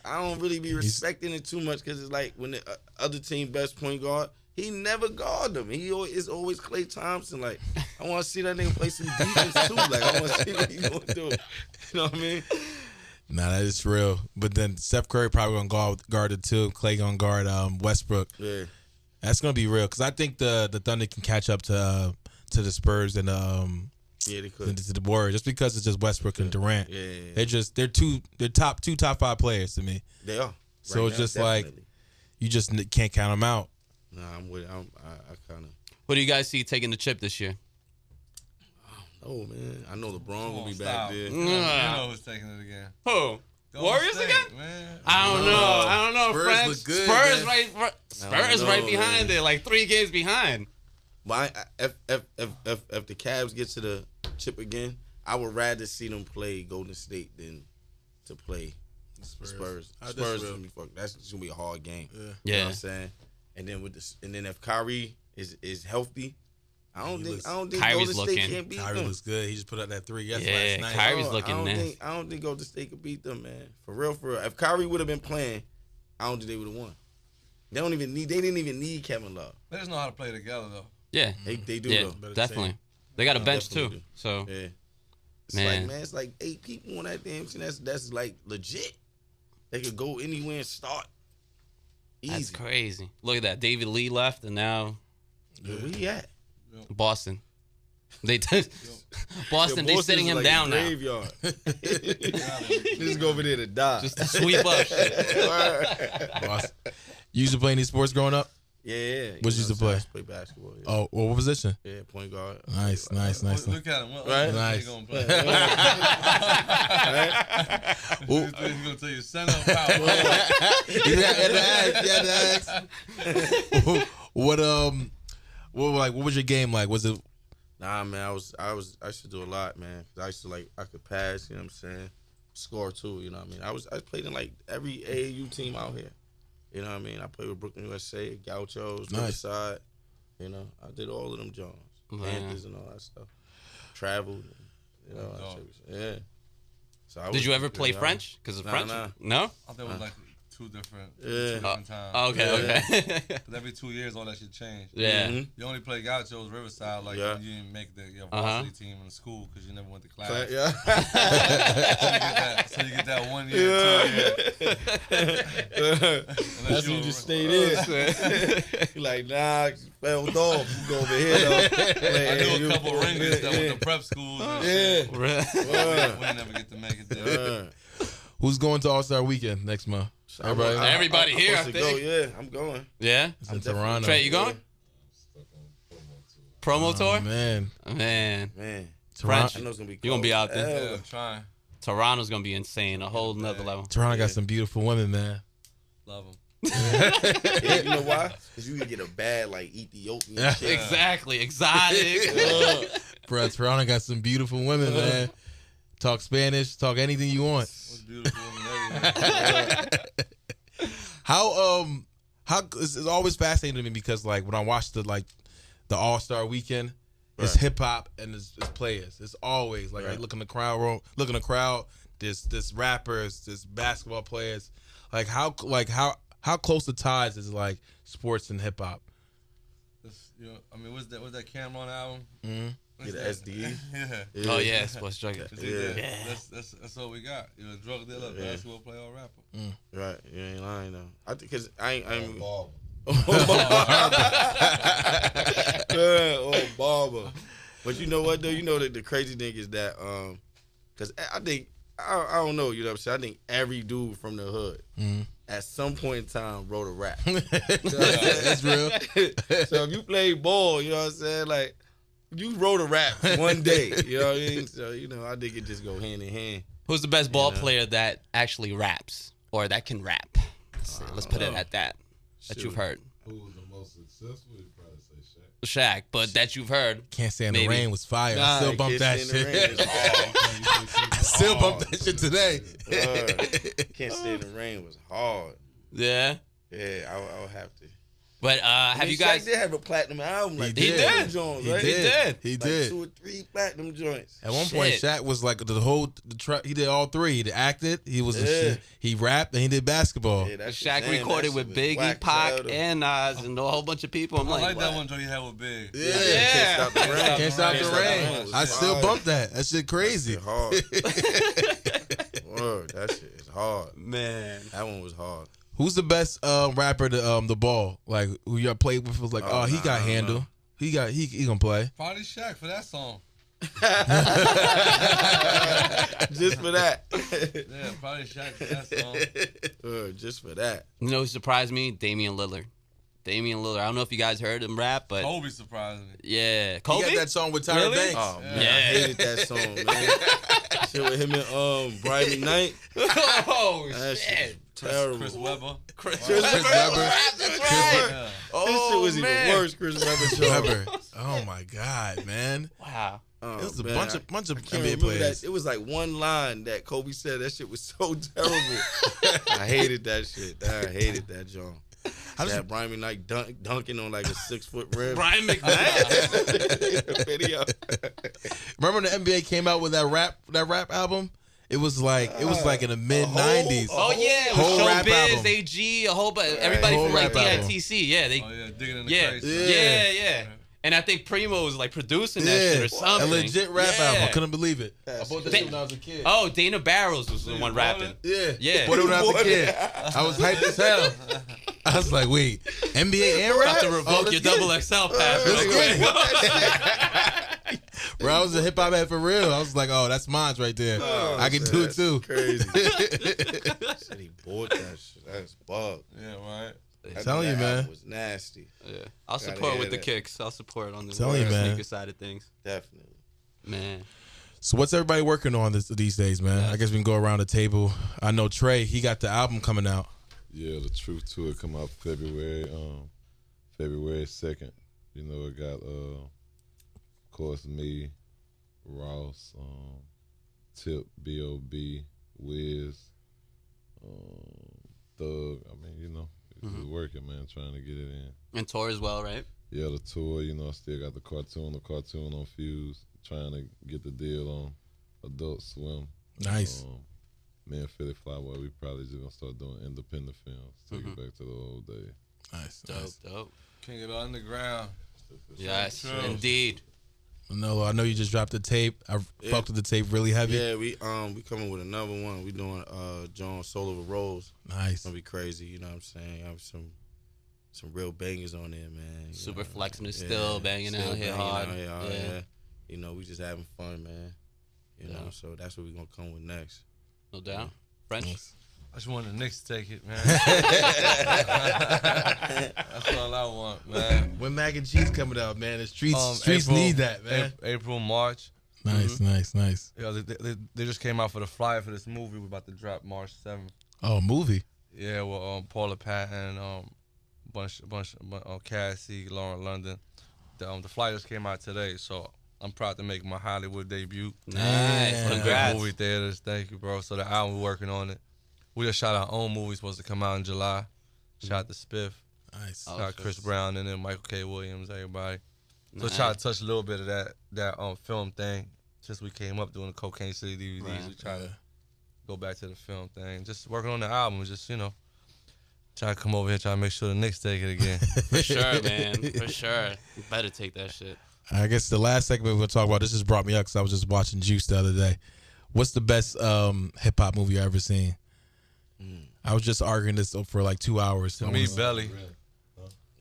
[SPEAKER 5] I don't really be respecting it too much, because it's like when the other team best point guard, he never guard them. It's always Klay Thompson. Like, I want to see that nigga play some defense too. Like, I want to see what he gonna do. You know what I mean?
[SPEAKER 2] Nah, that is real. But then Steph Curry probably gonna guard it too. Clay gonna guard Westbrook.
[SPEAKER 5] Yeah.
[SPEAKER 2] That's gonna be real, because I think the Thunder can catch up to the Spurs and
[SPEAKER 5] Yeah, they could.
[SPEAKER 2] to the Warriors, just because it's just Westbrook and Durant.
[SPEAKER 5] Yeah.
[SPEAKER 2] They're top 5 players to me.
[SPEAKER 5] They are.
[SPEAKER 2] So
[SPEAKER 5] Right
[SPEAKER 2] it's
[SPEAKER 5] now,
[SPEAKER 2] just like
[SPEAKER 5] definitely.
[SPEAKER 2] you just can't count them out.
[SPEAKER 5] Nah, I'm with. I kind of.
[SPEAKER 1] What do you guys see taking the chip this year?
[SPEAKER 5] Oh man, I know LeBron gonna be
[SPEAKER 4] Stop.
[SPEAKER 5] back there.
[SPEAKER 4] You know who's taking it again.
[SPEAKER 1] Who?
[SPEAKER 4] Golden
[SPEAKER 1] Warriors
[SPEAKER 4] State,
[SPEAKER 1] again?
[SPEAKER 4] man.
[SPEAKER 1] I don't know,
[SPEAKER 2] Spurs
[SPEAKER 1] friends.
[SPEAKER 2] look good,
[SPEAKER 1] Spurs
[SPEAKER 2] man.
[SPEAKER 1] right
[SPEAKER 5] I don't know,
[SPEAKER 1] behind
[SPEAKER 5] man.
[SPEAKER 1] it, like 3 games behind.
[SPEAKER 5] But if the Cavs get to the chip again, I would rather see them play Golden State than to play Spurs. Spurs is gonna be fucked. That's gonna be a hard game.
[SPEAKER 2] Yeah.
[SPEAKER 5] You know
[SPEAKER 1] Yeah.
[SPEAKER 5] what I'm saying? And then if Kyrie is healthy, I don't think
[SPEAKER 1] Kyrie's
[SPEAKER 5] Golden State
[SPEAKER 1] looking.
[SPEAKER 5] can't beat
[SPEAKER 2] Kyrie
[SPEAKER 5] them.
[SPEAKER 2] looks good. He just put up that 3
[SPEAKER 1] Yeah,
[SPEAKER 2] last night.
[SPEAKER 1] Kyrie's
[SPEAKER 5] Bro,
[SPEAKER 1] looking nasty.
[SPEAKER 5] I don't think Golden State could beat them, man. For real. If Kyrie would have been playing, I don't think they would have won. They didn't even need Kevin Love.
[SPEAKER 4] They just know how to play together though.
[SPEAKER 1] Yeah.
[SPEAKER 5] They do
[SPEAKER 1] Yeah,
[SPEAKER 5] though.
[SPEAKER 2] Better
[SPEAKER 1] definitely.
[SPEAKER 2] say.
[SPEAKER 1] They got a bench
[SPEAKER 5] Definitely
[SPEAKER 1] too.
[SPEAKER 5] do.
[SPEAKER 1] So
[SPEAKER 5] Yeah. It's
[SPEAKER 1] Man.
[SPEAKER 5] it's like 8 people on that damn team. That's like legit. They could go anywhere and start. Easy.
[SPEAKER 1] that's crazy. Look at that. David Lee left, and now
[SPEAKER 5] Where he at?
[SPEAKER 1] Boston. They Boston. They sitting him down now.
[SPEAKER 5] Graveyard. Just go over there to die.
[SPEAKER 1] Just to sweep up shit.
[SPEAKER 2] Boston. You used to play any sports growing up?
[SPEAKER 5] Yeah.
[SPEAKER 2] What you used to play?
[SPEAKER 5] I used to play basketball. Yeah.
[SPEAKER 2] Oh, what position?
[SPEAKER 5] Yeah, point guard.
[SPEAKER 2] Nice.
[SPEAKER 4] Look at him.
[SPEAKER 5] Right?
[SPEAKER 2] Nice.
[SPEAKER 4] He's gonna play.
[SPEAKER 2] Ooh.
[SPEAKER 4] He's gonna tell you center of power.
[SPEAKER 2] You had to ask. What what was your game like? Was it
[SPEAKER 5] Nah, man, I used to do a lot, man. 'Cause I used to I could pass, you know what I'm saying? Score too, you know what I mean? I played in like every AAU team out here. You know what I mean? I played with Brooklyn USA, Gauchos,
[SPEAKER 2] Nice.
[SPEAKER 5] Riverside. You know, I did all of them Jones,
[SPEAKER 1] Man.
[SPEAKER 5] Panthers and all that stuff. Traveled, you know.
[SPEAKER 4] Dog.
[SPEAKER 5] Yeah. So
[SPEAKER 1] Did you ever play French? Because of
[SPEAKER 5] Nah,
[SPEAKER 1] French?
[SPEAKER 5] nah.
[SPEAKER 1] No?
[SPEAKER 4] I think it was like two different
[SPEAKER 5] Yeah.
[SPEAKER 4] times.
[SPEAKER 1] Okay.
[SPEAKER 4] Because every 2 years, all that shit changed.
[SPEAKER 1] Yeah.
[SPEAKER 5] Mhm.
[SPEAKER 4] You only play Gauchos, Riverside, like
[SPEAKER 5] Yeah.
[SPEAKER 4] you didn't make your varsity team in school because you never went to class.
[SPEAKER 5] Yeah.
[SPEAKER 4] So you get that 1 year, 2 year.
[SPEAKER 5] That's when you just stayed in. You like, nah, you fell off. You go over here, though.
[SPEAKER 4] I knew a couple ringers that went to prep schools and shit.
[SPEAKER 5] Yeah.
[SPEAKER 4] We didn't never get to make it there.
[SPEAKER 2] who's going to All-Star Weekend next month? Everybody?
[SPEAKER 1] Everybody here,
[SPEAKER 5] I'm
[SPEAKER 1] I
[SPEAKER 5] supposed to go,
[SPEAKER 1] think.
[SPEAKER 5] yeah, I'm going.
[SPEAKER 1] Yeah?
[SPEAKER 2] It's in
[SPEAKER 5] definitely-
[SPEAKER 2] Toronto.
[SPEAKER 1] Trey, you going? Promo tour?
[SPEAKER 2] Oh, man.
[SPEAKER 1] Man.
[SPEAKER 5] Man,
[SPEAKER 1] French.
[SPEAKER 5] I know it's gonna be.
[SPEAKER 1] You gonna be
[SPEAKER 5] cold.
[SPEAKER 1] out there?
[SPEAKER 5] Hell.
[SPEAKER 4] Yeah, I'm trying.
[SPEAKER 1] Toronto's going to be insane. A whole nother level.
[SPEAKER 2] Toronto got some beautiful women, man.
[SPEAKER 4] Love them.
[SPEAKER 5] Yeah, you know why? Because you can get a bad like Ethiopian shit.
[SPEAKER 1] Exactly. Exotic.
[SPEAKER 2] Bro, Toronto got some beautiful women, man. Talk Spanish, talk anything you want.
[SPEAKER 4] What's beautiful and everything.
[SPEAKER 2] How it's always fascinating to me because like when I watch the All-Star Weekend, it's
[SPEAKER 5] Right.
[SPEAKER 2] hip hop and it's players. It's always like I
[SPEAKER 5] Right.
[SPEAKER 2] look in the crowd, there's rappers, there's basketball players. Like how close the ties is like sports and hip hop.
[SPEAKER 4] I mean, what's that Cameron album?
[SPEAKER 2] Mm-hmm.
[SPEAKER 5] Get an SDE.
[SPEAKER 4] Yeah.
[SPEAKER 1] Oh, yeah. Sports drug.
[SPEAKER 5] Yeah.
[SPEAKER 4] That's all we got. You're a drug dealer,
[SPEAKER 5] Yeah.
[SPEAKER 4] basketball player, or rapper.
[SPEAKER 5] Right, you ain't lying though. I think because I'm.
[SPEAKER 3] Ball.
[SPEAKER 5] Oh, barber. But you know what though? You know that the crazy thing is that because I think I don't know. You know what I'm saying? I think every dude from the hood at some point in time wrote a rap.
[SPEAKER 2] That's real.
[SPEAKER 5] So if you play ball, you know what I'm saying? Like you wrote a rap one day. You know what I mean? So you know I think it just go hand in hand.
[SPEAKER 1] Who's the best ball
[SPEAKER 5] You know?
[SPEAKER 1] player that actually raps or that can rap? Let's put it at that. That you've
[SPEAKER 5] Shoot.
[SPEAKER 1] heard.
[SPEAKER 3] Who was the most successful? You'd probably say Shaq.
[SPEAKER 1] Shaq, but that you've heard.
[SPEAKER 2] Can't Stand the
[SPEAKER 1] Maybe.
[SPEAKER 2] Rain was fire. I
[SPEAKER 5] Nah,
[SPEAKER 2] still bump that
[SPEAKER 5] Can't Stand the Rain
[SPEAKER 2] shit.
[SPEAKER 5] was hard.
[SPEAKER 2] I still bump that shit today.
[SPEAKER 5] Can't Stand the Rain was hard.
[SPEAKER 1] Yeah.
[SPEAKER 5] Yeah, I would have to.
[SPEAKER 1] But have you guys?
[SPEAKER 5] Shaq did have a platinum album. Like
[SPEAKER 2] He
[SPEAKER 5] two
[SPEAKER 1] did.
[SPEAKER 5] Joints,
[SPEAKER 2] He
[SPEAKER 5] right?
[SPEAKER 2] did. He
[SPEAKER 5] Like
[SPEAKER 2] did.
[SPEAKER 5] 2 or 3 platinum joints.
[SPEAKER 2] At one point,
[SPEAKER 1] Shit.
[SPEAKER 2] Shaq was like he did all three. He acted, he was
[SPEAKER 5] Yeah.
[SPEAKER 2] he rapped, and he did basketball.
[SPEAKER 5] Yeah, that's
[SPEAKER 1] Shaq
[SPEAKER 5] damn,
[SPEAKER 1] recorded
[SPEAKER 5] that
[SPEAKER 1] with
[SPEAKER 5] shit was
[SPEAKER 1] Biggie,
[SPEAKER 5] whack as
[SPEAKER 1] Pac,
[SPEAKER 5] hell, though.
[SPEAKER 1] and Nas, and a whole bunch of people. I'm
[SPEAKER 4] I
[SPEAKER 1] like,
[SPEAKER 4] like that
[SPEAKER 1] what?
[SPEAKER 4] one joint you had with Big.
[SPEAKER 2] Yeah.
[SPEAKER 5] Can't Stop the Rain.
[SPEAKER 2] Can't Stop the
[SPEAKER 5] Can't Stop the
[SPEAKER 2] Rain.
[SPEAKER 5] Rain.
[SPEAKER 2] I still
[SPEAKER 5] Fire.
[SPEAKER 2] bump that. That shit crazy.
[SPEAKER 5] That hard. Word, that shit is hard.
[SPEAKER 1] Man.
[SPEAKER 5] That one was hard.
[SPEAKER 2] Who's the best rapper to the ball? Like who y'all played with was like,
[SPEAKER 5] Oh,
[SPEAKER 2] he
[SPEAKER 5] nah,
[SPEAKER 2] got
[SPEAKER 5] nah,
[SPEAKER 2] handle.
[SPEAKER 5] nah.
[SPEAKER 2] He gonna play.
[SPEAKER 4] Probably Shaq for that song.
[SPEAKER 5] Just for that.
[SPEAKER 4] Yeah, probably Shaq for that song.
[SPEAKER 5] Just for that.
[SPEAKER 1] You know who surprised me? Damian Lillard. Damian Lillard. I don't know if you guys heard him rap, but
[SPEAKER 4] Kobe surprised me.
[SPEAKER 1] yeah.
[SPEAKER 2] He
[SPEAKER 1] Kobe?
[SPEAKER 2] got that song with Tyra
[SPEAKER 1] Really?
[SPEAKER 2] Banks.
[SPEAKER 5] Oh man,
[SPEAKER 1] Yeah.
[SPEAKER 5] I hated that song, man. Shit with him and Brian McKnight.
[SPEAKER 1] Oh,
[SPEAKER 5] That shit
[SPEAKER 1] shit.
[SPEAKER 5] was terrible.
[SPEAKER 4] Chris Webber.
[SPEAKER 1] Chris
[SPEAKER 2] Webber.
[SPEAKER 1] That's right.
[SPEAKER 4] Yeah.
[SPEAKER 5] This shit was
[SPEAKER 1] man.
[SPEAKER 5] even worse, Chris Webber.
[SPEAKER 2] Webber. Oh my God, man!
[SPEAKER 1] Wow.
[SPEAKER 5] Oh,
[SPEAKER 2] It was a
[SPEAKER 5] man,
[SPEAKER 2] bunch of
[SPEAKER 5] I can't
[SPEAKER 2] NBA
[SPEAKER 5] remember
[SPEAKER 2] players.
[SPEAKER 5] that. It was like one line that Kobe said. That shit was so terrible. I hated that shit. I hated that, John.
[SPEAKER 2] How does
[SPEAKER 5] That Brian McKnight dunking on like a 6-foot rim.
[SPEAKER 1] Brian McKnight.
[SPEAKER 5] Video.
[SPEAKER 2] Remember when the NBA came out with that rap album? It was like in the mid '90s.
[SPEAKER 1] Oh yeah, it
[SPEAKER 2] Whole
[SPEAKER 1] was
[SPEAKER 2] rap
[SPEAKER 1] Showbiz,
[SPEAKER 2] album.
[SPEAKER 1] AG, a whole bunch. Everybody
[SPEAKER 2] Whole
[SPEAKER 1] from like
[SPEAKER 2] rap album.
[SPEAKER 1] DITC. Yeah, they.
[SPEAKER 4] Oh yeah, digging in the
[SPEAKER 1] Yeah,
[SPEAKER 4] crates.
[SPEAKER 1] yeah. And I think Primo was like producing that shit or something.
[SPEAKER 2] a legit rap
[SPEAKER 1] Yeah.
[SPEAKER 2] album. I couldn't believe it. I
[SPEAKER 5] That's
[SPEAKER 2] bought that
[SPEAKER 1] crazy.
[SPEAKER 2] shit when I was a kid.
[SPEAKER 1] Oh, Dana Barrows was the one rapping.
[SPEAKER 2] Yeah,
[SPEAKER 1] Yeah.
[SPEAKER 2] Bought it when I was a kid. I was hyped as hell. I was like, wait, NBA and rap?
[SPEAKER 1] About to revoke
[SPEAKER 2] let's
[SPEAKER 1] your
[SPEAKER 2] get it.
[SPEAKER 1] double XL pass.
[SPEAKER 2] Let's
[SPEAKER 1] real
[SPEAKER 2] get
[SPEAKER 1] quick.
[SPEAKER 2] it. Bro, I was a hip hop head for real. I was like, oh, that's mine right there. I can do it too.
[SPEAKER 5] Crazy. Said he bought that shit. That's bug.
[SPEAKER 4] Yeah, right.
[SPEAKER 5] That
[SPEAKER 2] Telling you, man.
[SPEAKER 5] album was nasty.
[SPEAKER 1] Yeah. I'll
[SPEAKER 5] Gotta
[SPEAKER 1] support
[SPEAKER 5] hear
[SPEAKER 1] with the
[SPEAKER 5] that.
[SPEAKER 1] kicks. I'll support on the
[SPEAKER 2] Telling you, man.
[SPEAKER 1] sneaker side of things.
[SPEAKER 5] Definitely.
[SPEAKER 1] Man.
[SPEAKER 2] So what's everybody working on these days, man? I guess we can go around the table. I know Trey, he got the album coming out.
[SPEAKER 3] Yeah, the Truth Tour come out February 2nd. You know, it got of course me, Ross, Tip, B.O.B., Wiz, Thug. I mean, you know, it's just working, man, trying to get it in.
[SPEAKER 1] And tour as well, right?
[SPEAKER 3] Yeah, the tour, you know, I still got the cartoon on Fuse, trying to get the deal on Adult Swim.
[SPEAKER 2] Nice.
[SPEAKER 3] Me and Philly Flyboy, we probably just gonna start doing independent films, take it back to the old days.
[SPEAKER 2] Nice.
[SPEAKER 1] Dope.
[SPEAKER 4] Can't get underground.
[SPEAKER 1] Yes,
[SPEAKER 4] True.
[SPEAKER 1] indeed.
[SPEAKER 2] No, I know you just dropped the tape. I fucked with the tape really heavy.
[SPEAKER 5] Yeah, we coming with another one. We doing John Soul of a Rose.
[SPEAKER 2] Nice.
[SPEAKER 5] It's gonna be crazy, you know what I'm saying? I have some real bangers on there, man. You
[SPEAKER 1] Super
[SPEAKER 5] know,
[SPEAKER 1] flexing is still banging out here hard. Yeah.
[SPEAKER 5] You know, we just having fun, man. You know, so that's what we gonna come with next.
[SPEAKER 1] No doubt. French?
[SPEAKER 4] I just want the Knicks to take it, man. That's all I want, man.
[SPEAKER 2] When Mac and Cheese coming out, man, the streets
[SPEAKER 4] April-
[SPEAKER 2] need that, man.
[SPEAKER 4] April, March.
[SPEAKER 2] Nice.
[SPEAKER 4] Yeah, they just came out for the flyer for this movie. We're about to drop March 7th.
[SPEAKER 2] Oh, movie.
[SPEAKER 4] Yeah, well, Paula Patton, Cassie, Lauren London. The flyer just came out today, so I'm proud to make my Hollywood debut.
[SPEAKER 1] Nice.
[SPEAKER 2] Yeah.
[SPEAKER 1] Congrats.
[SPEAKER 4] Movie theaters, thank you, bro. So the album, we're working on it. We just shot our own movie, supposed to come out in July. Shot the Spiff.
[SPEAKER 2] Nice.
[SPEAKER 1] Oh,
[SPEAKER 4] Got Chris Brown and then Michael K. Williams, everybody. So
[SPEAKER 1] Nice.
[SPEAKER 4] try to touch a little bit of that film thing. Since we came up doing the Cocaine City DVDs,
[SPEAKER 1] Right.
[SPEAKER 4] we try to go back to the film thing. Just working on the album, just try to come over here, try to make sure the Knicks take it again.
[SPEAKER 1] For sure, man. For sure. You better take that shit.
[SPEAKER 2] I guess the last segment we're going to talk about, this just brought me up because I was just watching Juice the other day. What's the best hip-hop movie you ever seen? I was just arguing this for like 2 hours.
[SPEAKER 4] To me, Belly.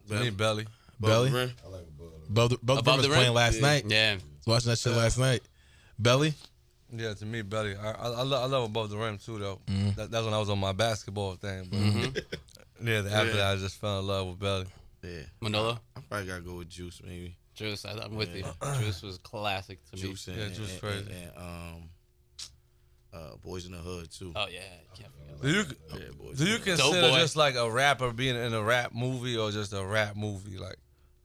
[SPEAKER 4] To me, Belly.
[SPEAKER 2] Belly?
[SPEAKER 3] I like
[SPEAKER 2] Above the
[SPEAKER 1] Above
[SPEAKER 2] Rim was
[SPEAKER 1] the Rim?
[SPEAKER 2] playing last night.
[SPEAKER 1] Yeah.
[SPEAKER 2] Was watching that shit last night. Belly?
[SPEAKER 4] Yeah, to me, Belly. I love Above the Rim too, though. That's when I was on my basketball thing. But yeah, after that, I just fell in love with Belly.
[SPEAKER 5] Yeah.
[SPEAKER 1] Manolo?
[SPEAKER 5] I probably gotta go with Juice, maybe.
[SPEAKER 1] Juice, I'm with you. Juice was classic to me.
[SPEAKER 5] Juice and,
[SPEAKER 4] Yeah, Juice crazy.
[SPEAKER 5] and Boys in the Hood too.
[SPEAKER 1] Oh, yeah. Can't forget
[SPEAKER 4] Do you
[SPEAKER 5] Yeah, Boys
[SPEAKER 4] do
[SPEAKER 5] in
[SPEAKER 4] you
[SPEAKER 5] the
[SPEAKER 4] consider
[SPEAKER 1] Boy.
[SPEAKER 4] just like a rapper being in a rap movie or just a rap movie, like?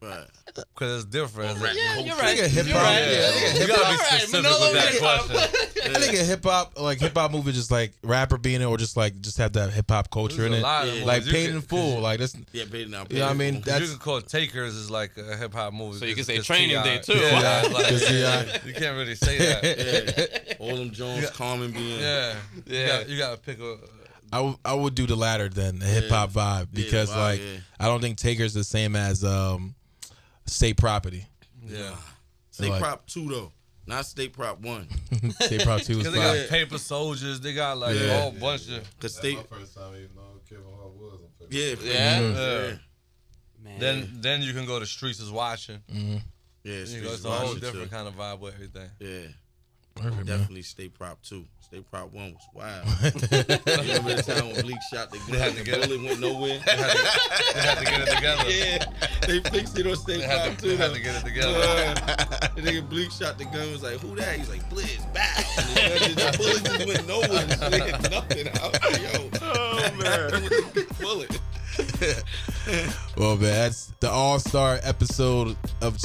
[SPEAKER 5] Hood. Right.
[SPEAKER 4] Because it's different.
[SPEAKER 1] Yeah, you're right.
[SPEAKER 2] Nigga, hip-hop,
[SPEAKER 1] You're right.
[SPEAKER 2] yeah.
[SPEAKER 4] You gotta be
[SPEAKER 1] All right,
[SPEAKER 4] specific
[SPEAKER 1] Manolo,
[SPEAKER 4] with that
[SPEAKER 1] hip-hop.
[SPEAKER 4] question.
[SPEAKER 2] I think a hip hop movie just like rapper being in it or just have that hip hop culture
[SPEAKER 4] There's
[SPEAKER 2] in
[SPEAKER 4] a
[SPEAKER 2] it.
[SPEAKER 4] lot of
[SPEAKER 5] Yeah.
[SPEAKER 4] movies.
[SPEAKER 2] Like
[SPEAKER 4] You
[SPEAKER 2] Paid
[SPEAKER 4] can-
[SPEAKER 2] in Full. Like this.
[SPEAKER 5] Yeah, but now.
[SPEAKER 2] You know what I mean?
[SPEAKER 4] You
[SPEAKER 2] That's
[SPEAKER 4] can call Takers is like a hip hop movie.
[SPEAKER 1] So you can
[SPEAKER 4] 'cause-
[SPEAKER 1] say
[SPEAKER 4] 'cause
[SPEAKER 1] Training
[SPEAKER 4] T.I.
[SPEAKER 1] Day, too.
[SPEAKER 4] Yeah,
[SPEAKER 2] Yeah,
[SPEAKER 4] like,
[SPEAKER 2] 'cause T.I.
[SPEAKER 4] you can't really say that.
[SPEAKER 5] Yeah. All them Jones, Carmen being.
[SPEAKER 4] Yeah,
[SPEAKER 1] Yeah.
[SPEAKER 4] You gotta pick a.
[SPEAKER 2] I would do the latter then, the hip hop vibe, because
[SPEAKER 5] vibe,
[SPEAKER 2] like
[SPEAKER 5] yeah.
[SPEAKER 2] I don't think Taker's the same as State Property.
[SPEAKER 4] Yeah,
[SPEAKER 5] State
[SPEAKER 2] Like-
[SPEAKER 5] Prop 2 though, not State Prop 1.
[SPEAKER 2] State Property 2 is
[SPEAKER 4] because they got
[SPEAKER 2] fire.
[SPEAKER 4] Paper Soldiers. They got like
[SPEAKER 5] Yeah.
[SPEAKER 4] a whole bunch of.
[SPEAKER 5] Cause
[SPEAKER 3] That's
[SPEAKER 5] State.
[SPEAKER 3] my first time even knowing Kevin Hart was on paper.
[SPEAKER 5] Yeah.
[SPEAKER 1] Yeah?
[SPEAKER 5] Yeah.
[SPEAKER 1] Man.
[SPEAKER 4] Then you can go to Streets is Watching.
[SPEAKER 5] Yeah.
[SPEAKER 4] You
[SPEAKER 5] Streets
[SPEAKER 4] know, it's
[SPEAKER 5] is
[SPEAKER 4] a whole
[SPEAKER 5] watching,
[SPEAKER 4] different
[SPEAKER 5] too.
[SPEAKER 4] kind of vibe with everything.
[SPEAKER 5] Yeah.
[SPEAKER 2] Perfect, man.
[SPEAKER 5] Definitely State Prop 2. State Prop 1 was wild. Remember the time when Bleak shot the gun and the bullet went nowhere?
[SPEAKER 4] They had to get it together.
[SPEAKER 5] Yeah. They fixed it on State
[SPEAKER 4] They
[SPEAKER 5] Prop
[SPEAKER 4] had
[SPEAKER 5] 2
[SPEAKER 4] to
[SPEAKER 5] though.
[SPEAKER 4] get it together.
[SPEAKER 5] The nigga Bleak shot the gun, was like, who that? He's like, Blizz, bow. And the bullet just went nowhere. Just hit nothing. I was like, yo. Oh, man. With the big bullet.
[SPEAKER 2] Well, man, that's the all-star episode of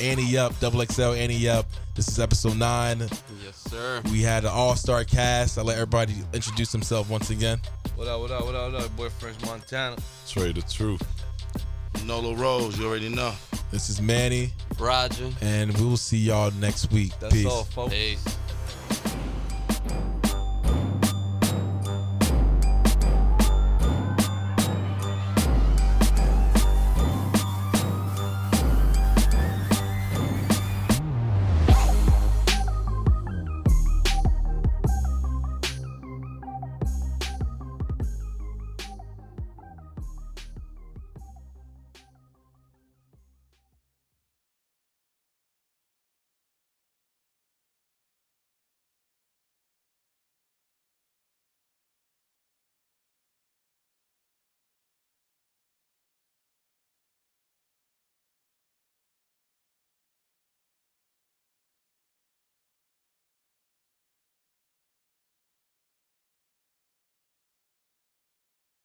[SPEAKER 2] Annie Up, XXL Annie Up. This is episode 9.
[SPEAKER 1] Yes, sir.
[SPEAKER 2] We had an all-star cast. I'll let everybody introduce themselves once again.
[SPEAKER 4] What up? Boy, French Montana.
[SPEAKER 3] Trey the Truth.
[SPEAKER 5] Nolo Rose, you already know.
[SPEAKER 2] This is Manny,
[SPEAKER 1] Roger.
[SPEAKER 2] and we will see y'all next week.
[SPEAKER 4] That's
[SPEAKER 2] Peace.
[SPEAKER 4] all, folks.
[SPEAKER 1] Peace.